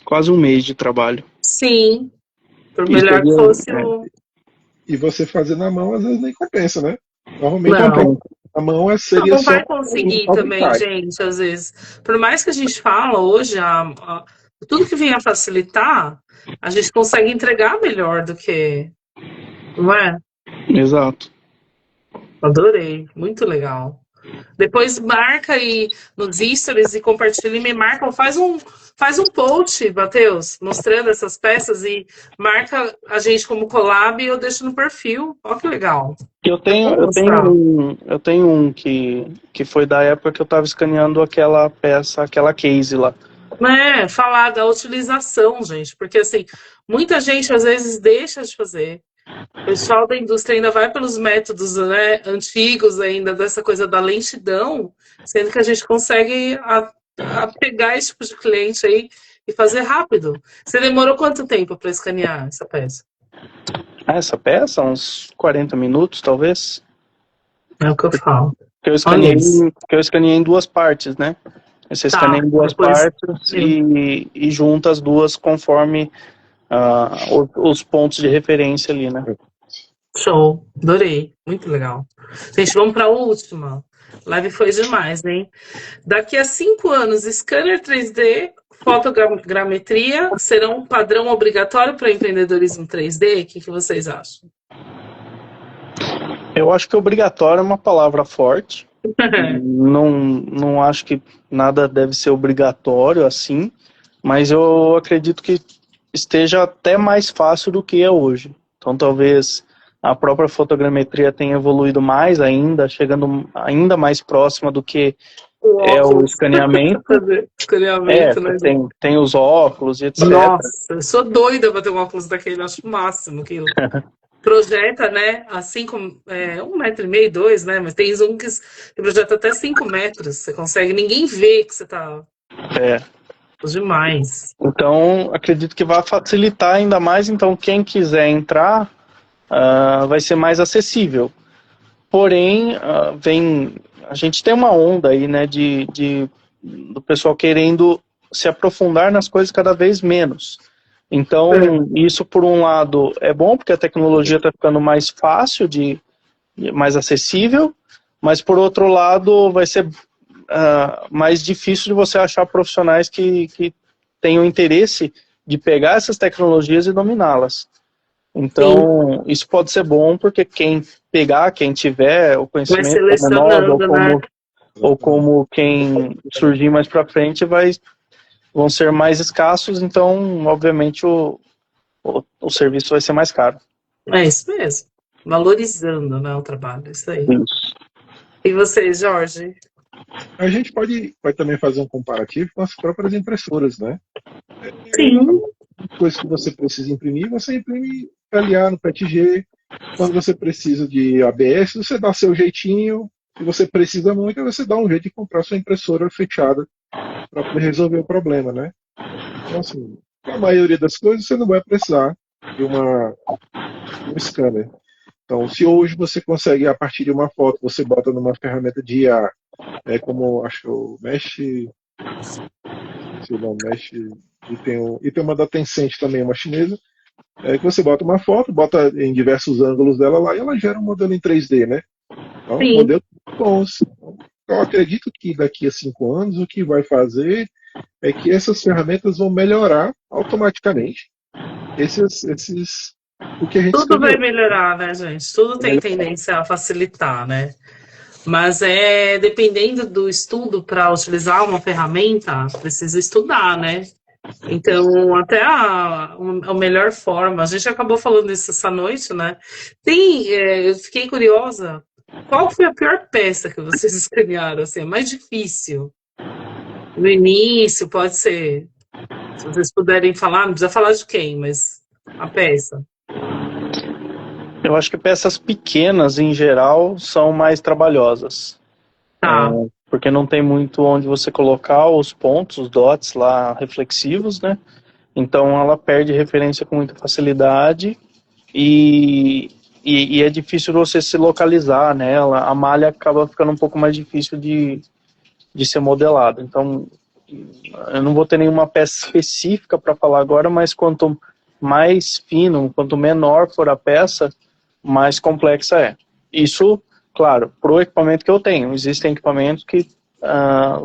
quase um mês de trabalho. Sim, por E melhor que seria. fosse É, o. E você fazer na mão, às vezes nem compensa, né? Normalmente, Não. a mão Não, seria não só vai conseguir o também, detalhe. gente, às vezes. Por mais que a gente fala hoje, tudo que vem a facilitar, a gente consegue entregar melhor do que. Não é? exato. Adorei, muito legal. Depois marca aí nos stories e compartilha e me marca. Faz um post, Matheus, mostrando essas peças e marca a gente como collab e eu deixo no perfil. Olha que legal. É bom mostrar. Eu tenho um que foi da época que eu estava escaneando aquela peça, aquela case lá. É, falar da utilização, gente, porque assim, muita gente às vezes deixa de fazer. O pessoal da indústria ainda vai pelos métodos, né, antigos ainda, dessa coisa da lentidão, sendo que a gente consegue a pegar esse tipo de cliente aí e fazer rápido. Você demorou quanto tempo para escanear essa peça? Essa peça, uns 40 minutos, talvez. É o que eu falo. Que eu Olha escaneei, isso. que eu escaneei em duas partes, né? Você escaneia Tá, em duas depois. partes e junta as duas conforme os pontos de referência ali, né? Show, adorei, muito legal. Gente, vamos para a última. Live foi demais, hein? Daqui a 5 anos, scanner 3D, fotogrametria serão um padrão obrigatório para empreendedorismo 3D? O que vocês acham? Eu acho que obrigatório é uma palavra forte. Não acho que nada deve ser obrigatório assim, mas eu acredito que esteja até mais fácil do que é hoje. Então talvez a própria fotogrametria tenha evoluído mais ainda, chegando ainda mais próxima do que O é o óculos, escaneamento. fazer escaneamento, Você né, gente? tem os óculos e etc. Nossa, eu sou doida para ter um óculos daquele, acho o máximo aquilo. Projeta, né, assim como 1,5 m, 2, né, mas tem um que projeta até 5 metros, você consegue, ninguém vê que você tá É. demais. Então acredito que vai facilitar ainda mais. Então quem quiser entrar vai ser mais acessível. Porém, a gente tem uma onda aí, né, do pessoal querendo se aprofundar nas coisas cada vez menos. Então, isso por um lado é bom, porque a tecnologia está ficando mais fácil, mais acessível, mas por outro lado vai ser mais difícil de você achar profissionais que tenham interesse de pegar essas tecnologias e dominá-las. Sim, Então, isso pode ser bom, porque quem pegar, quem tiver o vai conhecimento, como nós, selecionando, né? ou como quem surgir mais para frente, vão ser mais escassos, então, obviamente, o serviço vai ser mais caro. É isso mesmo. Valorizando, né, o trabalho, isso aí. Isso. E você, Jorge? A gente pode também fazer um comparativo com as próprias impressoras, né? Sim, Coisas que você precisa imprimir, você imprime PLA no PETG. Quando você precisa de ABS, você dá seu jeitinho. Se você precisa muito, você dá um jeito de comprar sua impressora fechada para poder resolver o problema, né? Então, assim, a maioria das coisas você não vai precisar de um scanner. Então, se hoje você consegue, a partir de uma foto, você bota numa ferramenta de IA, como acho que o Mesh, se não Mesh, e tem uma da Tencent também, uma chinesa, que você bota uma foto, bota em diversos ângulos dela lá e ela gera um modelo em 3D, né? Então, sim. modelo bons. Eu acredito que daqui a 5 anos o que vai fazer é que essas ferramentas vão melhorar automaticamente esses o que a gente Tudo vai escaneou. melhorar, né, gente? Tudo É tem melhor. tendência a facilitar, né? Mas dependendo do estudo para utilizar uma ferramenta, precisa estudar, né? Então, até a melhor forma, a gente acabou falando isso essa noite, né? Eu fiquei curiosa, qual foi a pior peça que vocês escanearam, assim, a mais difícil? No início, pode ser, se vocês puderem falar, não precisa falar de quem, mas a peça. Eu acho que peças pequenas, em geral, são mais trabalhosas, Tá, porque não tem muito onde você colocar os pontos, os dots lá reflexivos, né? Então ela perde referência com muita facilidade e é difícil você se localizar nela. A malha acaba ficando um pouco mais difícil de ser modelada. Então, eu não vou ter nenhuma peça específica para falar agora, mas quanto mais fino, quanto menor for a peça, mais complexa é. Isso, claro, para o equipamento que eu tenho. Existem equipamentos que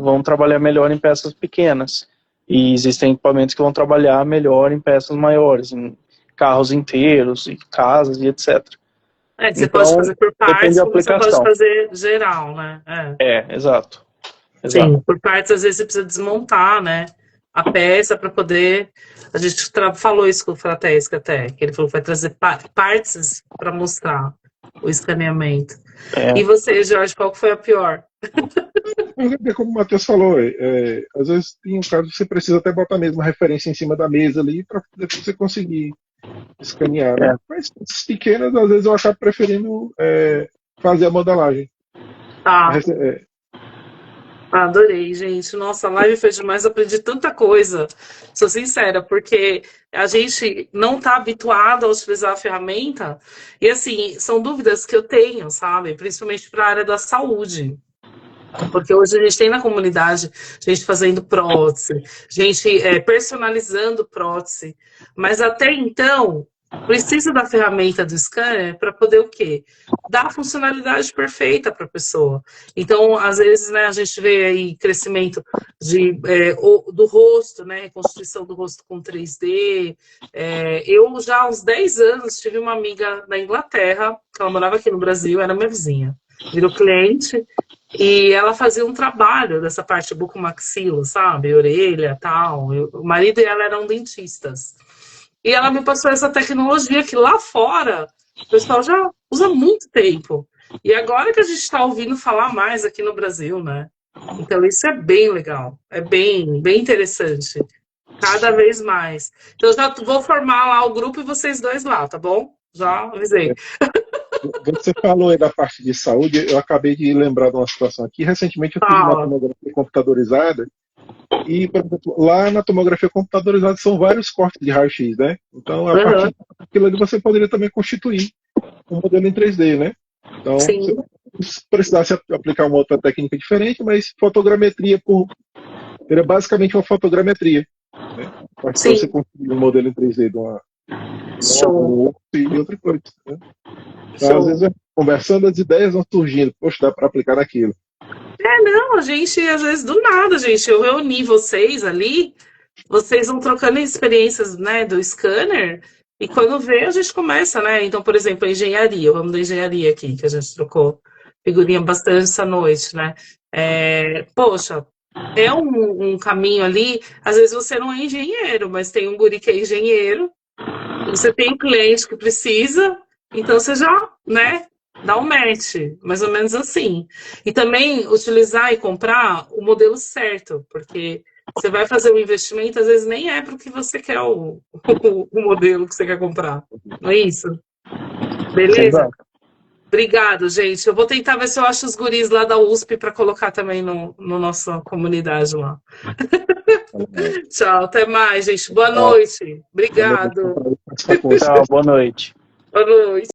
vão trabalhar melhor em peças pequenas. E existem equipamentos que vão trabalhar melhor em peças maiores, em carros inteiros, e casas e etc. você pode Então, fazer por depende partes, da como você pode aplicação. fazer geral, né? Exato. Exato. Sim, por partes, às vezes você precisa desmontar, né? A peça para poder. A gente falou isso com o Fratesca até, que ele falou que vai trazer partes para mostrar o escaneamento. É. E você, Jorge, qual que foi a pior? Mas é como o Matheus falou, às vezes tem um caso que você precisa até botar mesmo a referência em cima da mesa ali para você conseguir escanear, né? É. Mas essas pequenas, às vezes eu acabo preferindo fazer a modelagem. Tá, Mas, adorei, gente. Nossa, a live foi demais, eu aprendi tanta coisa. Sou sincera, porque a gente não está habituado a utilizar a ferramenta. E assim, são dúvidas que eu tenho, sabe? Principalmente para a área da saúde. Porque hoje a gente tem na comunidade gente fazendo prótese, gente personalizando prótese, mas até então precisa da ferramenta do scanner para poder o quê? Dar a funcionalidade perfeita para a pessoa. Então, às vezes, né, a gente vê aí crescimento do rosto, né, reconstrução do rosto com 3D. Eu já há uns 10 anos tive uma amiga da Inglaterra, que ela morava aqui no Brasil, era minha vizinha, virou cliente. E ela fazia um trabalho dessa parte bucomaxilo, sabe? Orelha, tal. O marido e ela eram dentistas. E ela me passou essa tecnologia que lá fora o pessoal já usa há muito tempo. E agora que a gente está ouvindo falar mais aqui no Brasil, né? Então isso é bem legal. É bem, bem interessante. Cada vez mais. Então eu já vou formar lá o grupo e vocês dois lá, tá bom? Já avisei. você falou aí da parte de saúde, eu acabei de lembrar de uma situação aqui. Recentemente eu fiz uma Fala. tomografia computadorizada e, por exemplo, lá na tomografia computadorizada são vários cortes de raio-x, né? Então, a Uhum. partir daquilo ali você poderia também constituir um modelo em 3D, né? Então, Sim. se precisasse aplicar uma outra técnica diferente, mas fotogrametria seria basicamente uma fotogrametria, né? Para você Sim. construir um modelo em 3D de uma Show. e outra coisa, né? Então, às Show. vezes, conversando, as ideias vão surgindo. Poxa, dá para aplicar naquilo. Não, a gente, às vezes, do nada, gente, eu reuni vocês ali, vocês vão trocando experiências, né, do scanner, e quando vê, a gente começa, né? Então, por exemplo, a engenharia, vamos da engenharia aqui, que a gente trocou figurinha bastante essa noite, né? Poxa, é um caminho ali, às vezes você não é engenheiro, mas tem um guri que é engenheiro, você tem um cliente que precisa, então você já, né, dá um match, mais ou menos assim. E também utilizar e comprar o modelo certo, porque você vai fazer um investimento, às vezes nem é para o que você quer o modelo que você quer comprar. Não é isso? Beleza? Exato. Obrigado, gente. Eu vou tentar ver se eu acho os guris lá da USP para colocar também no nossa comunidade lá. Tchau, até mais, gente. Boa noite. Obrigado. Tchau, boa noite. Boa noite.